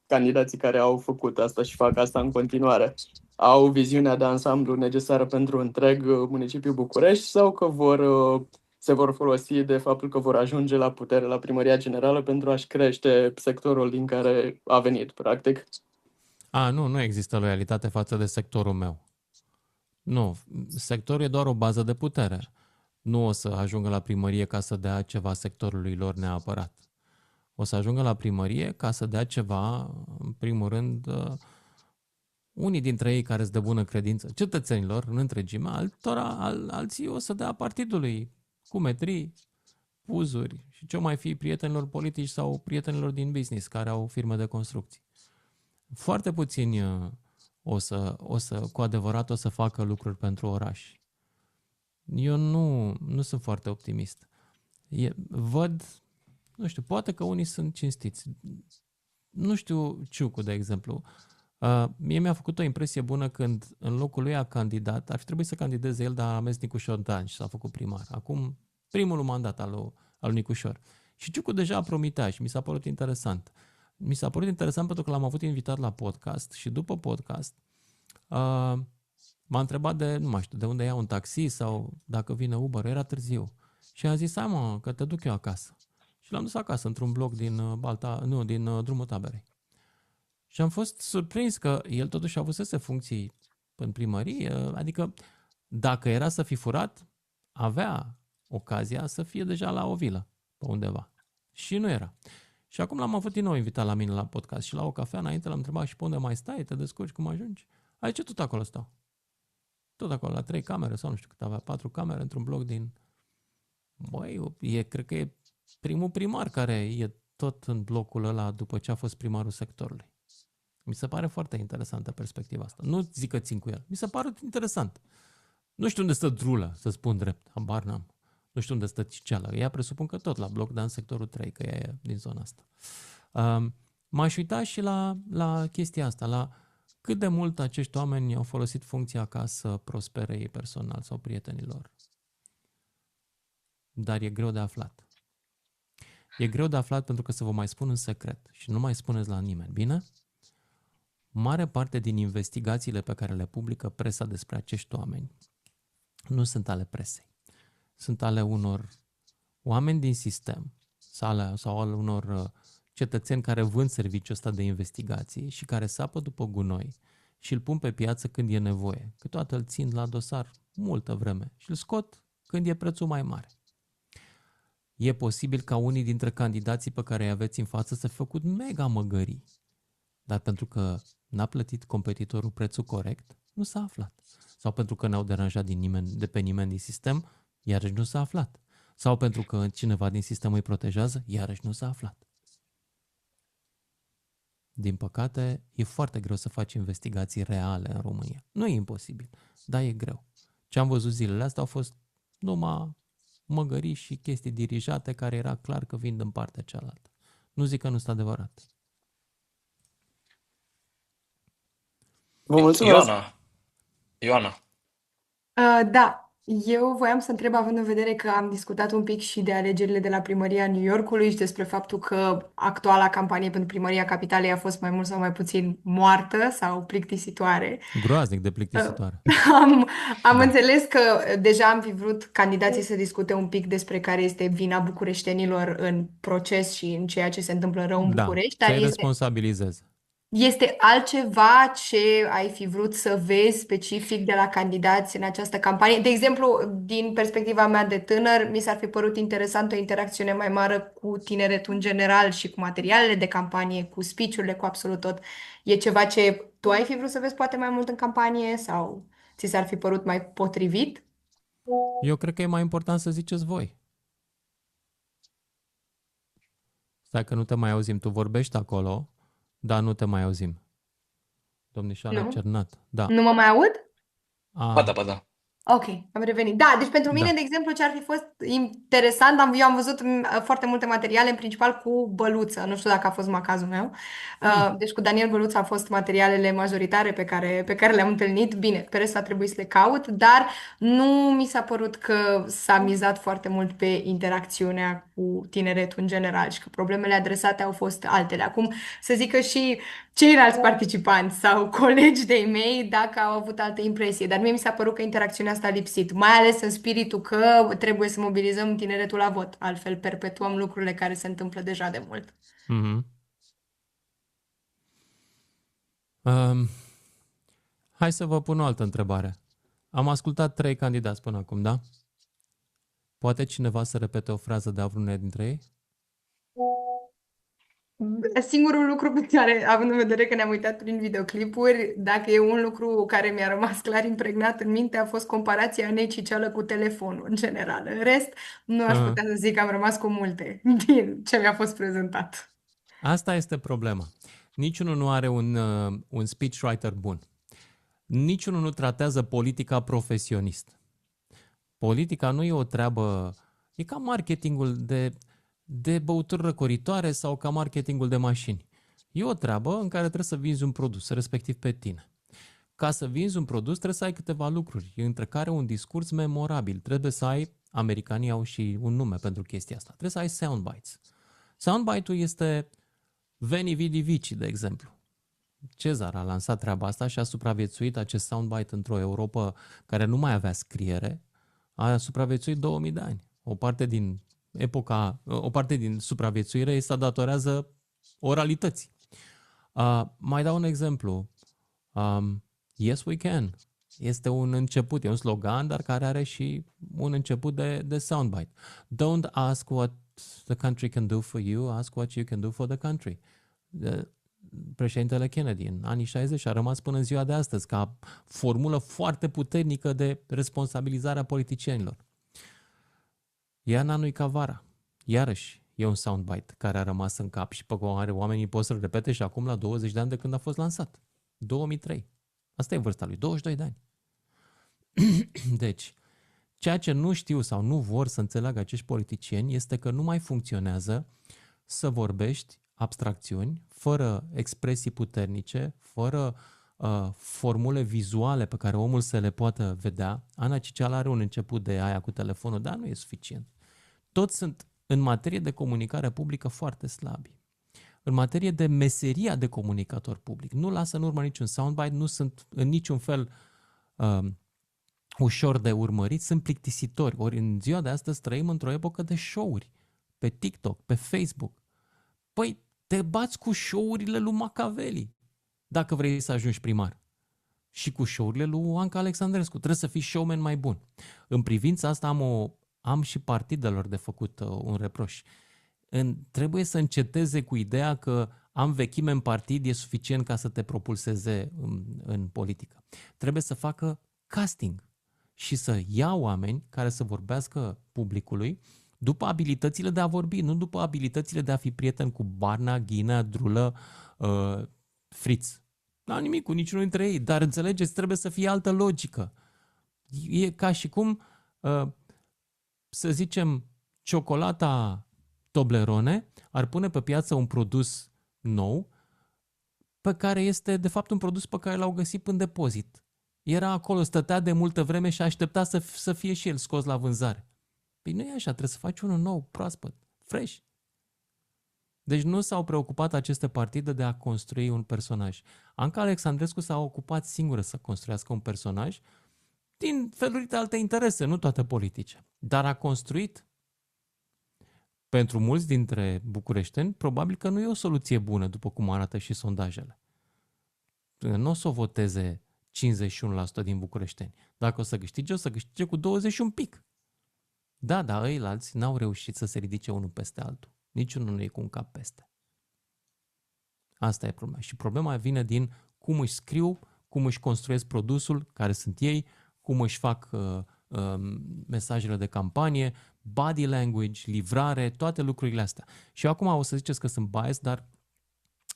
candidații care au făcut asta și fac asta în continuare au viziunea de ansamblu necesară pentru întreg municipiul București sau că se vor folosi de faptul că vor ajunge la putere la primăria generală pentru a-și crește sectorul din care a venit, practic? Nu există loialitate față de sectorul meu. Nu, sectorul e doar o bază de putere. Nu o să ajungă la primărie ca să dea ceva sectorului lor neapărat. O să ajungă la primărie ca să dea ceva, în primul rând, unii dintre ei care sunt de bună credință, cetățenilor în întregime, alții o să dea partidului cumetrii, puzuri și ce mai fi prietenilor politici sau prietenilor din business care au firme de construcții. Foarte puțini cu adevărat o să facă lucruri pentru oraș. Eu nu sunt foarte optimist. Văd, nu știu, poate că unii sunt cinstiți. Nu știu, Ciucu, de exemplu. Mie mi-a făcut o impresie bună când în locul lui a candidat, ar fi trebuit să candideze el, dar a mers Nicușor Dan și s-a făcut primar. Acum, primul mandat al lui Nicușor. Și Ciucu deja promitea și mi s-a părut interesant. Mi s-a părut interesant pentru că l-am avut invitat la podcast și după podcast m-a întrebat nu mai știu, de unde ia un taxi sau dacă vine Uber, era târziu. Și a zis, hai mă, că te duc eu acasă. Și l-am dus acasă într-un bloc din Drumul Taberei. Și am fost surprins că el totuși avusese funcții în primărie, adică dacă era să fi furat, avea ocazia să fie deja la o vilă pe undeva. Și nu era. Și acum l-am avut din nou invitat la mine la podcast și la o cafea înainte l-am întrebat și pe unde mai stai, te descurci, cum ajungi? Aici tot acolo stau. Tot acolo, la 3 camere sau nu știu cât avea, 4 camere într-un bloc din... Băi, cred că e primul primar care e tot în blocul ăla după ce a fost primarul sectorului. Mi se pare foarte interesantă perspectiva asta. Nu zic că țin cu el. Mi se pare interesant. Nu știu unde stă Drulă, să spun drept. Habar n-am. Nu știu unde stă Ciceală. Ea presupun că tot la bloc, dar în sectorul 3, că ea e din zona asta. M-aș uita și la chestia asta, la cât de mult acești oameni au folosit funcția ca să prospere ei personal sau prietenilor. Dar e greu de aflat. E greu de aflat pentru că să vă mai spun un secret și nu mai spuneți la nimeni, bine? Mare parte din investigațiile pe care le publică presa despre acești oameni nu sunt ale presei. Sunt ale unor oameni din sistem sau ale unor cetățeni care vând serviciul ăsta de investigații și care sapă după gunoi și îl pun pe piață când e nevoie. Câteodată îl țin la dosar multă vreme și îl scot când e prețul mai mare. E posibil ca unii dintre candidații pe care îi aveți în față să fi făcut mega măgării, dar pentru că n-a plătit competitorul prețul corect, nu s-a aflat. Sau pentru că n-au deranjat de pe nimeni din sistem, iarăși nu s-a aflat. Sau pentru că cineva din sistem îi protejează, iarăși nu s-a aflat. Din păcate, e foarte greu să faci investigații reale în România. Nu e imposibil, dar e greu. Ce am văzut zilele astea au fost numai măgării și chestii dirijate care era clar că vin din partea cealaltă. Nu zic că nu sunt adevărat. Vă mulțumesc. Ioana. Da, eu voiam să întreb, având în vedere că am discutat un pic și de alegerile de la primăria New Yorkului și despre faptul că actuala campanie pentru primăria capitalei a fost mai mult sau mai puțin moartă sau plictisitoare. Groaznic de plictisitoare. Am înțeles că deja am fi vrut candidații să discute un pic despre care este vina bucureștenilor în proces și în ceea ce se întâmplă rău în București, dar să-i responsabilizeze. este altceva ce ai fi vrut să vezi specific de la candidați în această campanie? De exemplu, din perspectiva mea de tânăr, mi s-ar fi părut interesant o interacțiune mai mare cu tineretul în general și cu materialele de campanie, cu speech-urile, cu absolut tot. E ceva ce tu ai fi vrut să vezi poate mai mult în campanie sau ți s-ar fi părut mai potrivit? Eu cred că e mai important să ziceți voi. Stai că nu te mai auzim. Tu vorbești acolo, dar nu te mai auzim. Domnișoara Nu? Cernat. Da. Nu mă mai aud? Ba da. Ok, am revenit. Da, deci pentru mine, Da. de exemplu, ce ar fi fost interesant, eu am văzut foarte multe materiale, în principal cu Băluță. Nu știu dacă a fost cazul meu. Deci cu Daniel Băluță a fost materialele majoritare pe care le-am întâlnit. Bine, pe rest a trebuit să le caut, dar nu mi s-a părut că s-a mizat foarte mult pe interacțiunea cu tineretul în general și că problemele adresate au fost altele. Acum, să zic că și ceilalți participanți sau colegi de-ai mei dacă au avut altă impresie, dar mie mi s-a părut că interacțiunea asta a lipsit, mai ales în spiritul că trebuie să mobilizăm tineretul la vot, altfel perpetuăm lucrurile care se întâmplă deja de mult. Mhm. Hai să vă pun o altă întrebare. Am ascultat 3 candidați până acum, da? Poate cineva să repete o frază de vreunul dintre ei? Singurul lucru pe care, având în vedere că ne-am uitat prin videoclipuri, dacă e un lucru care mi-a rămas clar impregnat în minte, a fost comparația neciceală cu telefonul, în general. În rest, nu aș putea să zic că am rămas cu multe din ce mi-a fost prezentat. Asta este problema. Niciunul nu are un speechwriter bun. Niciunul nu tratează politica profesionist. Politica nu e o treabă... E ca marketingul de băuturi răcoritoare sau ca marketingul de mașini. E o treabă în care trebuie să vinzi un produs, respectiv pe tine. Ca să vinzi un produs trebuie să ai câteva lucruri, între care un discurs memorabil. Trebuie să ai, americanii au și un nume pentru chestia asta, trebuie să ai soundbites. Soundbite-ul este Veni Vidi Vici, de exemplu. Cezar a lansat treaba asta și a supraviețuit acest soundbite într-o Europa care nu mai avea scriere, a supraviețuit 2000 de ani. O parte din supraviețuire se datorează oralității. Mai dau un exemplu. Yes, we can. Este un început, e un slogan, dar care are și un început de soundbite. Don't ask what the country can do for you, ask what you can do for the country. Președintele Kennedy în anii 60 a rămas până în ziua de astăzi ca formulă foarte puternică de responsabilizare a politicienilor. Iana nu-i ca vara. Iarăși e un soundbite care a rămas în cap și pe care oamenii pot să-l repete și acum la 20 de ani de când a fost lansat. 2003. Asta e vârsta lui, 22 de ani. Deci, ceea ce nu știu sau nu vor să înțeleagă acești politicieni este că nu mai funcționează să vorbești abstracțiuni, fără expresii puternice, fără formule vizuale pe care omul să le poată vedea. Ana Cicea are un început de aia cu telefonul, dar nu e suficient. Toți sunt în materie de comunicare publică foarte slabi. În materie de meseria de comunicator public. Nu lasă în urmă niciun soundbite, nu sunt în niciun fel ușor de urmărit, sunt plictisitori. Ori în ziua de astăzi trăim într-o epocă de show-uri pe TikTok, pe Facebook. Păi te bați cu show-urile lui Machiavelli dacă vrei să ajungi primar. Și cu show-urile lui Anca Alexandrescu. Trebuie să fii showman mai bun. În privința asta am și partidelor de făcut un reproș. Trebuie să înceteze cu ideea că am vechime în partid, e suficient ca să te propulseze în politică. Trebuie să facă casting și să ia oameni care să vorbească publicului după abilitățile de a vorbi, nu după abilitățile de a fi prieten cu Barna, Ghinea, Drulă, Friț. N-am nimic cu niciunul dintre ei, dar înțelegeți, trebuie să fie altă logică. E ca și cum, să zicem, ciocolata Toblerone ar pune pe piață un produs nou pe care este de fapt un produs pe care l-au găsit în depozit. Era acolo, stătea de multă vreme și aștepta să fie și el scos la vânzare. Păi nu e așa, trebuie să faci unul nou, proaspăt, fresh. Deci nu s-au preocupat aceste partide de a construi un personaj. Anca Alexandrescu s-a ocupat singură să construiască un personaj din feluri de alte interese, nu toate politice. Dar a construit. Pentru mulți dintre bucureșteni, probabil că nu e o soluție bună, după cum arată și sondajele. Nu o să o voteze 51% din bucureșteni. Dacă o să câștige cu 21 pic. Da, dar ăilalți n-au reușit să se ridice unul peste altul. Niciunul nu e cu un cap peste. Asta e problema. Și problema vine din cum își scriu, cum își construiesc produsul, care sunt ei, cum își fac mesajele de campanie, body language, livrare, toate lucrurile astea. Și eu acum o să ziceți că sunt bias, dar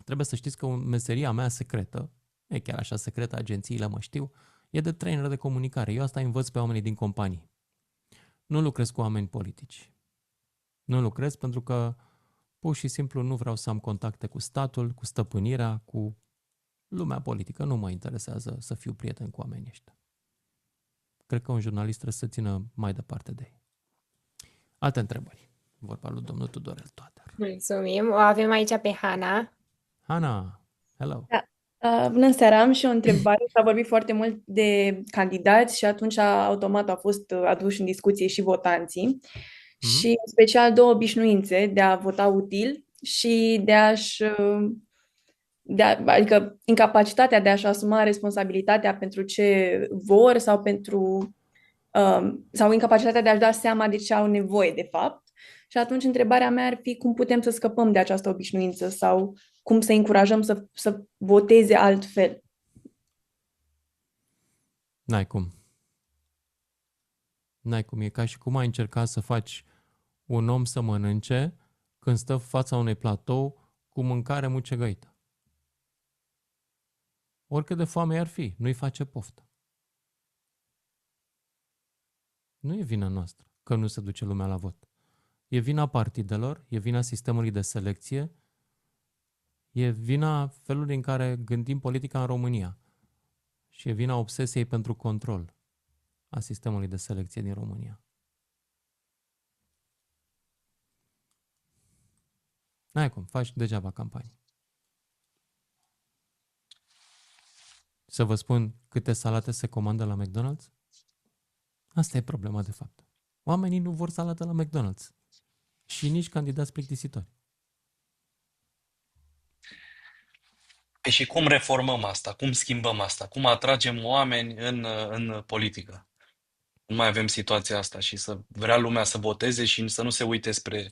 trebuie să știți că meseria mea secretă, e chiar așa secretă, agențiile mă știu, e de trainer de comunicare. Eu asta învăț pe oamenii din companii. Nu lucrez cu oameni politici. Nu lucrez pentru că pur și simplu nu vreau să am contacte cu statul, cu stăpânirea, cu lumea politică. Nu mă interesează să fiu prieten cu oamenii ăștia. Cred că un jurnalist trebuie să țină mai departe de ei. Alte întrebări. Vorba lui domnul Tudorel Toader. Mulțumim. O avem aici pe Hana. Hana, hello. Bună seara, am și o întrebare. S-a vorbit foarte mult de candidați și atunci automat au fost aduși în discuție și votanții. Și în special două obișnuințe de a vota util și adică incapacitatea de a-și asuma responsabilitatea pentru ce vor sau sau incapacitatea de a-și da seama de ce au nevoie de fapt. Și atunci întrebarea mea ar fi cum putem să scăpăm de această obișnuință sau cum să încurajăm să voteze altfel. N-ai cum. N-ai cum. E ca și cum ai încerca să faci un om să mănânce când stă fața unui platou cu mâncare mucegăită. Oricât de foame ar fi, nu-i face poftă. Nu e vina noastră că nu se duce lumea la vot. E vina partidelor, e vina sistemului de selecție, E vina felului în care gândim politica în România. Și e vina obsesiei pentru control a sistemului de selecție din România. N-ai cum, faci degeaba campanii. Să vă spun câte salate se comandă la McDonald's? Asta e problema de fapt. Oamenii nu vor salată la McDonald's. Și nici candidați plictisitori. Și cum reformăm asta? Cum schimbăm asta? Cum atragem oameni în politică? Nu mai avem situația asta și să vrea lumea să voteze și să nu se uite spre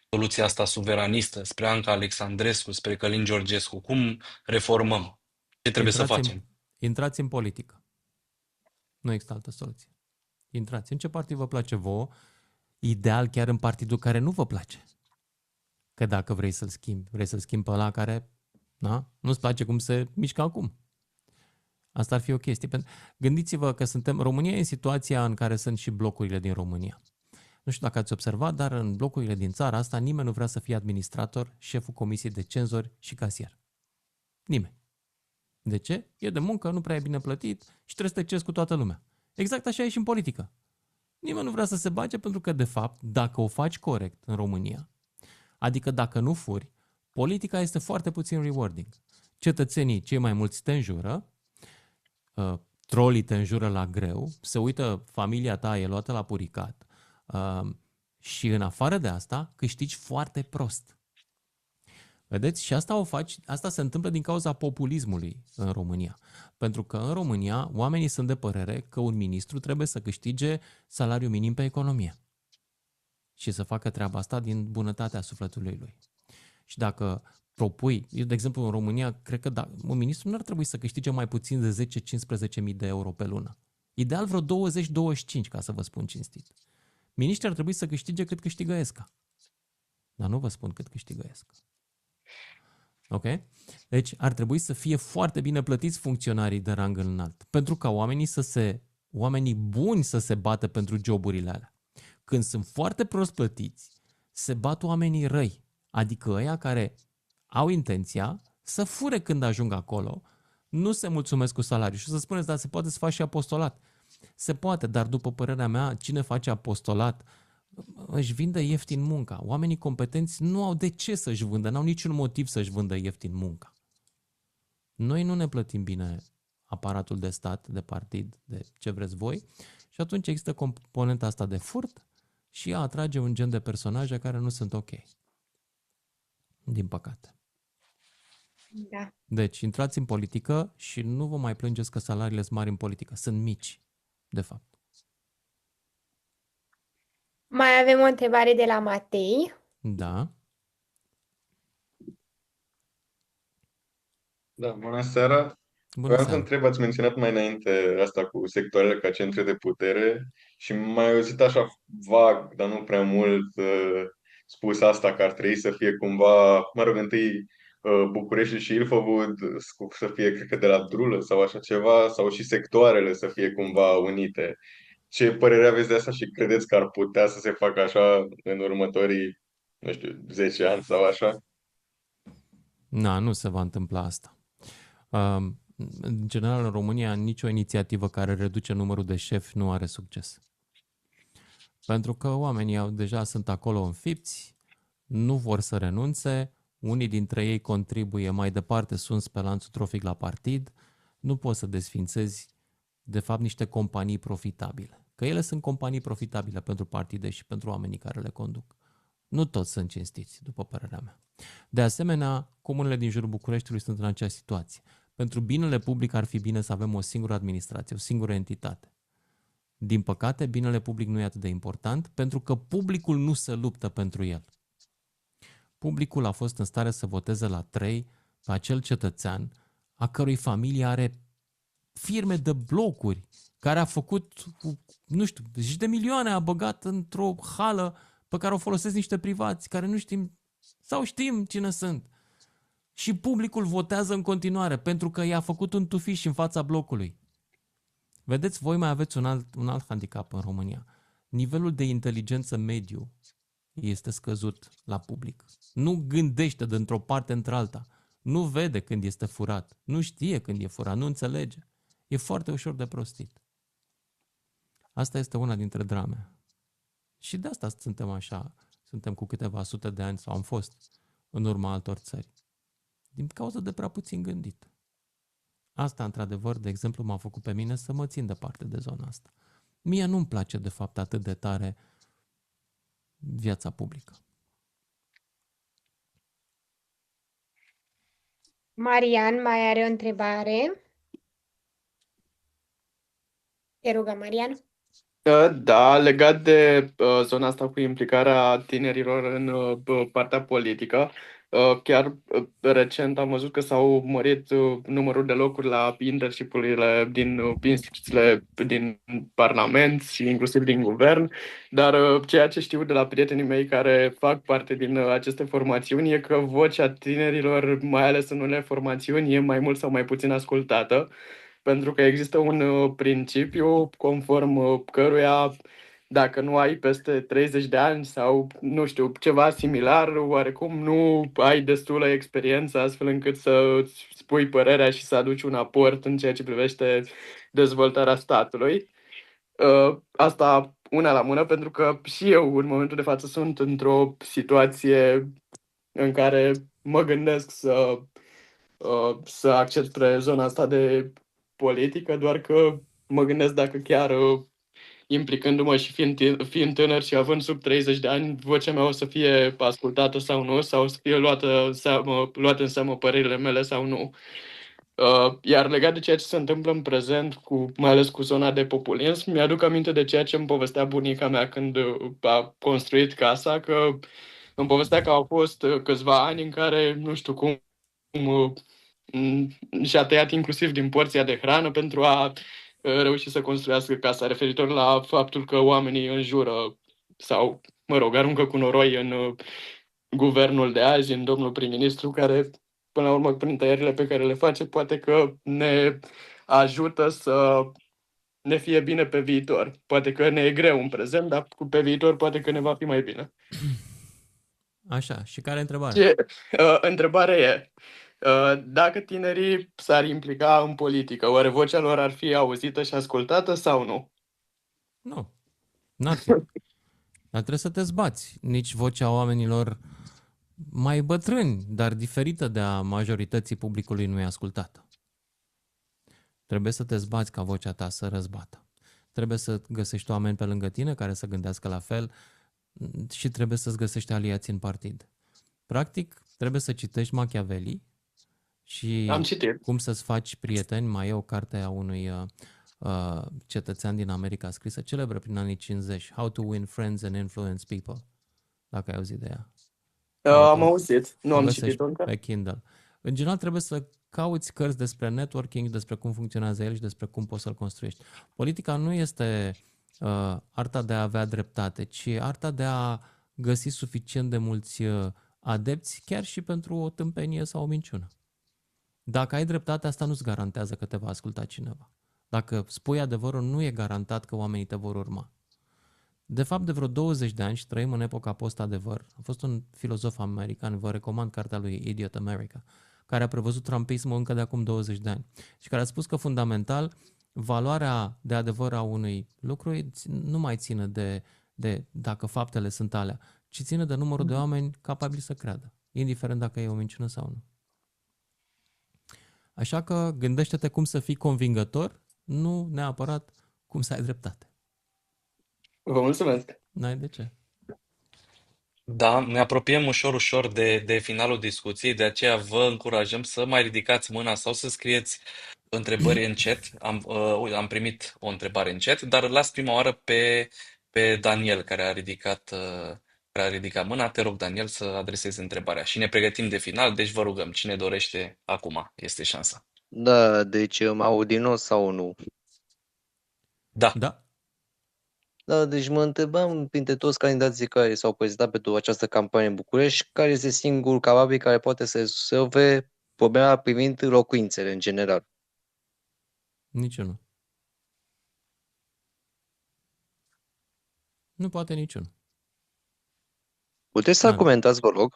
soluția asta suveranistă, spre Anca Alexandrescu, spre Călin Georgescu. Cum reformăm? Ce trebuie să facem? Intrați în politică. Nu există altă soluție. Intrați. În ce partid vă place vouă? Ideal chiar în partidul care nu vă place. Că dacă vrei să-l schimbi pe ăla care nu-ți place cum se mișcă acum. Asta ar fi o chestie. Gândiți-vă că România e în situația în care sunt și blocurile din România. Nu știu dacă ați observat, dar în blocurile din țara asta nimeni nu vrea să fie administrator, șeful comisiei de cenzori și casier. Nimeni. De ce? E de muncă, nu prea e bine plătit și trebuie să te ceri cu toată lumea. Exact așa e și în politică. Nimeni nu vrea să se bage pentru că, de fapt, dacă o faci corect în România, adică dacă nu furi, politica este foarte puțin rewarding. Cetățenii cei mai mulți te înjură, trolii te înjură la greu, se uită familia ta e luată la puricat și în afară de asta câștigi foarte prost. Vedeți? Și asta se întâmplă din cauza populismului în România. Pentru că în România oamenii sunt de părere că un ministru trebuie să câștige salariul minim pe economie și să facă treaba asta din bunătatea sufletului lui. Și dacă propui, eu de exemplu în România, cred că un ministru nu ar trebui să câștige mai puțin de 10-15 mii de euro pe lună. Ideal vreo 20-25, ca să vă spun cinstit. Miniștrii ar trebui să câștige cât câștigă ESCA. Dar nu vă spun cât câștigă ESCA. Ok? Deci ar trebui să fie foarte bine plătiți funcționarii de rang înalt, pentru ca oamenii buni să se bată pentru joburile alea. Când sunt foarte prost plătiți, se bat oamenii răi, adică ăia care au intenția să fure când ajung acolo, nu se mulțumesc cu salariul. Și o să spuneți, dar se poate să faci și apostolat. Se poate, dar după părerea mea, cine face apostolat își vinde ieftin munca. Oamenii competenți nu au de ce să-și vândă, n-au niciun motiv să-și vândă ieftin munca. Noi nu ne plătim bine aparatul de stat, de partid, de ce vreți voi și atunci există componenta asta de furt și ea atrage un gen de personaje care nu sunt ok. Din păcate. Da. Deci, intrați în politică și nu vă mai plângeți că salariile sunt mari în politică. Sunt mici, de fapt. Mai avem o întrebare de la Matei. Da. Da, bună seara. Bună Vreau să seara. întreb, ați menționat mai înainte asta cu sectoarele ca centre de putere și mai auzit așa vag, dar nu prea mult, spus asta că ar trebui să fie cumva, mă rog, întâi București și Ilfăvud să fie, cred că de la Drulă sau așa ceva, sau și sectoarele să fie cumva unite. Ce părere aveți de asta și credeți că ar putea să se facă așa în următorii, nu știu, 10 ani sau așa? Nu se va întâmpla asta. În general, în România, nicio inițiativă care reduce numărul de șefi nu are succes. Pentru că oamenii deja sunt acolo înfipți, nu vor să renunțe, unii dintre ei contribuie mai departe, sunt pe lanțul trofic la partid, nu poți să desfințezi, de fapt, niște companii profitabile. Că ele sunt companii profitabile pentru partide și pentru oamenii care le conduc. Nu toți sunt cinstiți, după părerea mea. De asemenea, comunele din jurul Bucureștiului sunt în aceeași situație. Pentru binele public ar fi bine să avem o singură administrație, o singură entitate. Din păcate, binele public nu e atât de important, pentru că publicul nu se luptă pentru el. Publicul a fost în stare să voteze la 3 pe acel cetățean a cărui familie are firme de blocuri, care a făcut, nu știu, zeci de milioane a băgat într-o hală pe care o folosesc niște privați, care nu știm sau știm cine sunt. Și publicul votează în continuare pentru că i-a făcut un tufiș în fața blocului. Vedeți, voi mai aveți un alt handicap în România. Nivelul de inteligență mediu este scăzut la public. Nu gândește dintr-o parte într-alta. Nu vede când este furat, nu știe când e furat, nu înțelege. E foarte ușor de prostit. Asta este una dintre drame. Și de asta suntem așa, suntem cu câteva sute de ani sau am fost în urma altor țări. Din cauza de prea puțin gândit. Asta, într-adevăr, de exemplu, m-a făcut pe mine să mă țin departe de zona asta. Mie nu-mi place, de fapt, atât de tare viața publică. Marian mai are o întrebare. Te rugăm, Marian. Da, legat de zona asta cu implicarea tinerilor în partea politică, chiar recent am văzut că s-au mărit numărul de locuri la internship-urile din instituțiile din Parlament și inclusiv din guvern, dar ceea ce știu de la prietenii mei care fac parte din aceste formațiuni e că vocea tinerilor, mai ales în unele formațiuni, e mai mult sau mai puțin ascultată. Pentru că există un principiu conform căruia dacă nu ai peste 30 de ani sau, nu știu, ceva similar, oarecum nu ai destulă experiență astfel încât să spui părerea și să aduci un aport în ceea ce privește dezvoltarea statului. Asta una la mână, pentru că și eu în momentul de față sunt într-o situație în care mă gândesc să accept spre zona asta de politică, doar că mă gândesc dacă chiar implicându-mă și fiind tânăr și având sub 30 de ani, vocea mea o să fie ascultată sau nu, sau o să fie luate în seamă părerile mele sau nu. Iar legat de ceea ce se întâmplă în prezent, mai ales cu zona de populism, mi-aduc aminte de ceea ce îmi povestea bunica mea când a construit casa, că îmi povestea că au fost câțiva ani în care, nu știu cum, și-a tăiat inclusiv din porția de hrană pentru a reuși să construiască casa, referitor la faptul că oamenii înjură sau, mă rog, aruncă cu noroi în guvernul de azi, în domnul prim-ministru, care, până la urmă, prin tăierile pe care le face, poate că ne ajută să ne fie bine pe viitor. Poate că ne e greu în prezent, dar pe viitor poate că ne va fi mai bine. Așa, și care e întrebarea? Întrebarea e, dacă tinerii s-ar implica în politică, oare vocea lor ar fi auzită și ascultată sau nu? Nu, n-ar fi. Dar trebuie să te zbați. Nici vocea oamenilor mai bătrâni, dar diferită de a majorității publicului, nu e ascultată. Trebuie să te zbați ca vocea ta să răzbată. Trebuie să găsești oameni pe lângă tine care să gândească la fel și trebuie să-ți găsești aliați în partid. Practic, trebuie să citești Machiavelli și Am citit. cum să-ți faci prieteni. Mai e o carte a unui cetățean din America scrisă, celebră prin anii 50, How to Win Friends and Influence People, dacă ai auzit de ea. Am auzit, nu am Găsești citit-o încă. pe Kindle. În general trebuie să cauți cărți despre networking, despre cum funcționează el și despre cum poți să-l construiești. Politica nu este arta de a avea dreptate, ci arta de a găsi suficient de mulți adepți chiar și pentru o tâmpenie sau o minciună. Dacă ai dreptate, asta nu-ți garantează că te va asculta cineva. Dacă spui adevărul, nu e garantat că oamenii te vor urma. De fapt, de vreo 20 de ani și trăim în epoca post-adevăr. A fost un filozof american, vă recomand cartea lui Idiot America, care a prevăzut trumpismul încă de acum 20 de ani și care a spus că fundamental valoarea de adevăr a unui lucru nu mai ține de dacă faptele sunt alea, ci ține de numărul de oameni capabili să creadă, indiferent dacă e o minciună sau nu. Așa că gândește-te cum să fii convingător, nu neapărat cum să ai dreptate. Vă mulțumesc! N-ai de ce. Da, ne apropiem ușor de finalul discuției, de aceea vă încurajăm să mai ridicați mâna sau să scrieți întrebări în chat. Am primit o întrebare în chat, dar îl las prima oară pe Daniel, care a ridicat mâna. Te rog, Daniel, să adresezi întrebarea. Și ne pregătim de final, deci vă rugăm, cine dorește, acum este șansa. Da, deci mă aud din nou sau nu? Da. Da. Da, deci mă întrebam printre toți candidații care s-au prezentat pentru această campanie în București, care este singurul capabil care poate să rezolve problema privind locuințele în general. Niciunul. Nu poate niciunul. Puteți să comentați, vă rog?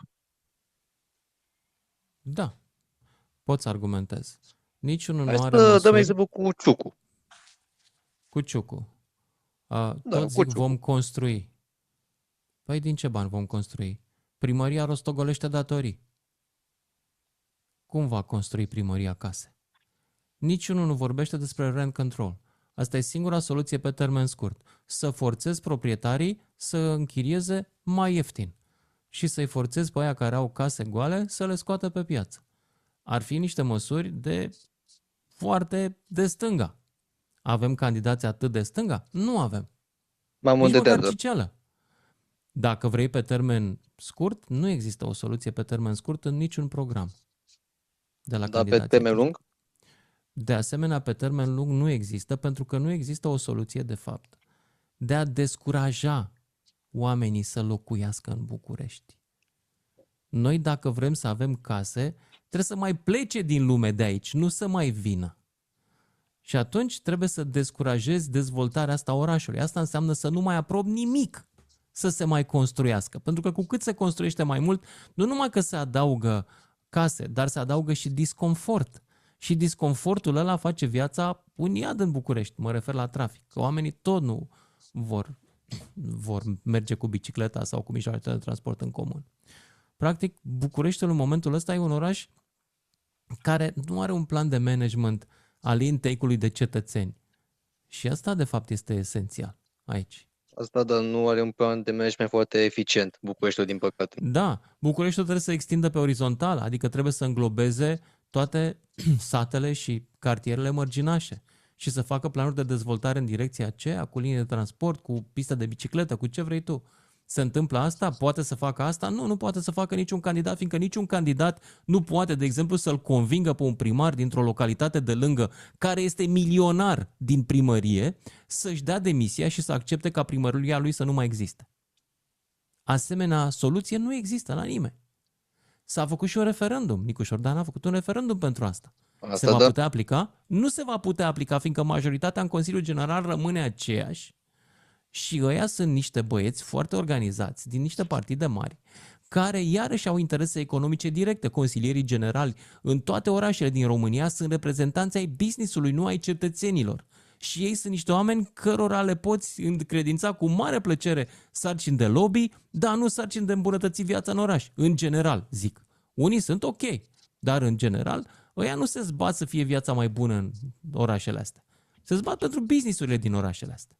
Da. Pot să argumentez. Niciunul Hai nu are să dăm măsuri exemplu cu Ciucu. cu Ciucu. Da, Toți cu zic Ciucu. vom construi. Păi din ce bani vom construi? Primăria rostogolește datorii. Cum va construi primăria case? Niciunul nu vorbește despre rent control. Asta e singura soluție pe termen scurt. Să forțezi proprietarii să închirieze mai ieftin și să-i forțezi pe aia care au case goale să le scoată pe piață. Ar fi niște măsuri foarte de stânga. Avem candidați atât de stânga? Nu avem. Mai mult Nici de măcar dreapta. Ciceală. Dacă vrei pe termen scurt, nu există o soluție pe termen scurt în niciun program de la Dar pe candidații termen aceștia. lung? De asemenea, pe termen lung nu există, pentru că nu există o soluție, de fapt, de a descuraja oamenii să locuiască în București. Noi, dacă vrem să avem case, trebuie să mai plece din lume de aici, nu să mai vină. Și atunci trebuie să descurajezi dezvoltarea asta a orașului. Asta înseamnă să nu mai aprobi nimic să se mai construiască. Pentru că cu cât se construiește mai mult, nu numai că se adaugă case, dar se adaugă și disconfort. Și disconfortul ăla face viața un iad în București. Mă refer la trafic. Că oamenii tot nu vor merge cu bicicleta sau cu mijloacele de transport în comun. Practic, Bucureștiul în momentul ăsta e un oraș care nu are un plan de management al intake-ului de cetățeni. Și asta, de fapt, este esențial aici. Asta, dar nu are un plan de management foarte eficient, Bucureștiul, din păcate. Da, Bucureștiul trebuie să extindă pe orizontală, adică trebuie să înglobeze toate satele și cartierele mărginașe și să facă planuri de dezvoltare în direcția aceea, cu linii de transport, cu pistă de bicicletă, cu ce vrei tu. Se întâmplă asta? Poate să facă asta? Nu, nu poate să facă niciun candidat, fiindcă niciun candidat nu poate, de exemplu, să-l convingă pe un primar dintr-o localitate de lângă, care este milionar din primărie, să-și dea demisia și să accepte ca primăria lui să nu mai existe. Asemenea soluție nu există la nimeni. S-a făcut și un referendum. Nicu Șordan a făcut un referendum pentru asta. Asta Se va da. putea aplica? Nu se va putea aplica, fiindcă majoritatea în Consiliul General rămâne aceeași și ăia sunt niște băieți foarte organizați, din niște partide mari, care iarăși au interese economice directe. Consilierii generali în toate orașele din România sunt reprezentanți ai business-ului, nu ai cetățenilor. Și ei sunt niște oameni cărora le poți încredința cu mare plăcere sarcini de lobby, dar nu sarcini de îmbunătăți viața în oraș. În general, zic. Unii sunt ok, dar în general, ăia nu se zbat să fie viața mai bună în orașele astea. Se zbat pentru business-urile din orașele astea.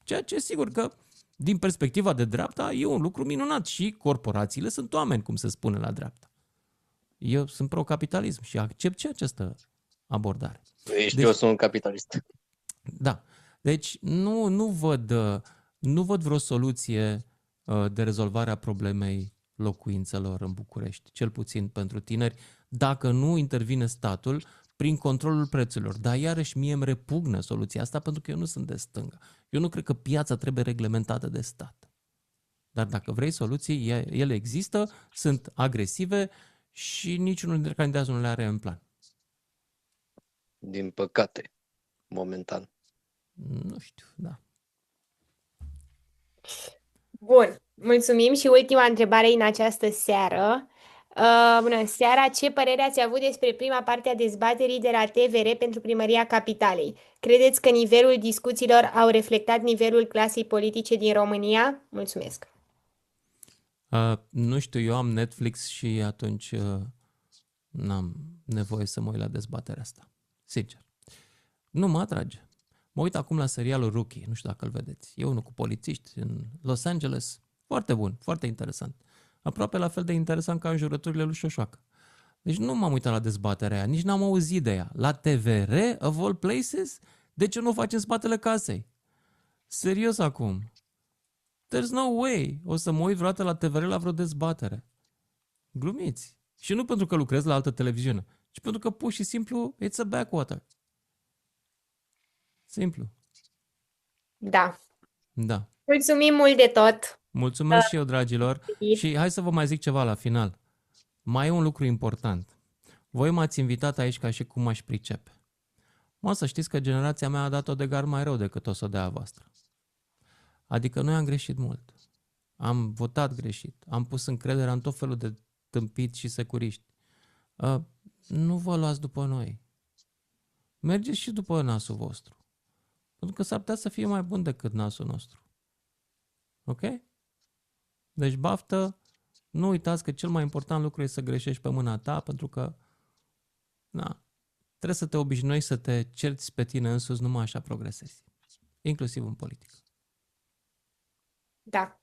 Ceea ce, sigur că, din perspectiva de dreapta, e un lucru minunat și corporațiile sunt oameni, cum se spune la dreapta. Eu sunt pro-capitalism și accept și această abordare. Eu sunt un capitalist. Da. Deci nu văd vreo soluție de rezolvare a problemei locuințelor în București, cel puțin pentru tineri, dacă nu intervine statul prin controlul prețurilor. Dar iarăși mie îmi repugnă soluția asta pentru că eu nu sunt de stânga. Eu nu cred că piața trebuie reglementată de stat. Dar dacă vrei soluții, ele există, sunt agresive și niciunul dintre candidați nu le are în plan. Din păcate, momentan. Nu știu, da. Bun, mulțumim și ultima întrebare în această seară. Bună seara, ce părere ați avut despre prima parte a dezbaterii de la TVR pentru Primăria Capitalei? Credeți că nivelul discuțiilor au reflectat nivelul clasei politice din România? Mulțumesc! Nu știu, eu am Netflix și atunci n-am nevoie să mă uit la dezbaterea asta. Sincer. Nu mă atrage. Mă uit acum la serialul Rookie, nu știu dacă îl vedeți. E unul cu polițiști în Los Angeles. Foarte bun, foarte interesant. Aproape la fel de interesant ca înjurăturile lui Șoșoacă. Deci nu m-am uitat la dezbaterea aia, nici n-am auzit de ea. La TVR, of all places, de ce nu o faci în spatele casei? Serios acum. There's no way. O să mă uit vreodată la TVR la vreo dezbatere. Glumiți. Și nu pentru că lucrez la altă televiziune, ci pentru că pur și simplu it's a backwater. Simplu. Da. Da. Mulțumim mult de tot! Mulțumesc și eu, dragilor. Și hai să vă mai zic ceva la final. Mai e un lucru important. Voi m-ați invitat aici ca și cum aș pricepe. Mă, să știți că generația mea a dat-o de gar mai rău decât o să o dea a voastră. Adică noi am greșit mult. Am votat greșit. Am pus încrederea în tot felul de tâmpiți și securiști. nu vă luați după noi. Mergeți și după nasul vostru. Pentru că s-ar putea să fie mai bun decât nasul nostru. Ok? Deci baftă, nu uitați că cel mai important lucru e să greșești pe mâna ta, pentru că trebuie să te obișnuiești să te cerți pe tine însuți, numai așa progresezi. Inclusiv în politică. Da.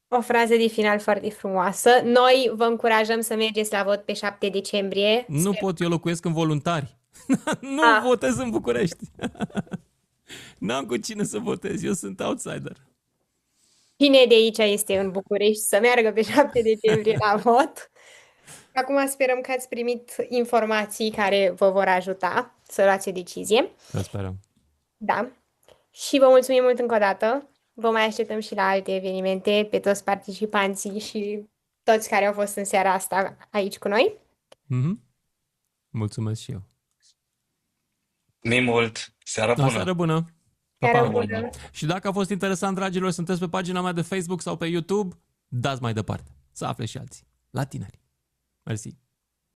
O frază de final foarte frumoasă. Noi vă încurajăm să mergeți la vot pe 7 decembrie. Nu pot, eu locuiesc în voluntari. Nu votez în București. N-am cu cine să votez, eu sunt outsider. Cine de aici este în București să meargă pe 7 decembrie la vot. Acum sperăm că ați primit informații care vă vor ajuta să luați o decizie. Să sperăm. Da. Și vă mulțumim mult încă o dată. Vă mai așteptăm și la alte evenimente, pe toți participanții și toți care au fost în seara asta aici cu noi. Mulțumesc și eu. Mi mult. Seara bună. Seară bună. Seara bună. Și dacă a fost interesant, dragilor, sunteți pe pagina mea de Facebook sau pe YouTube, dați mai departe. Să afle și alții. La tineri. Mersi.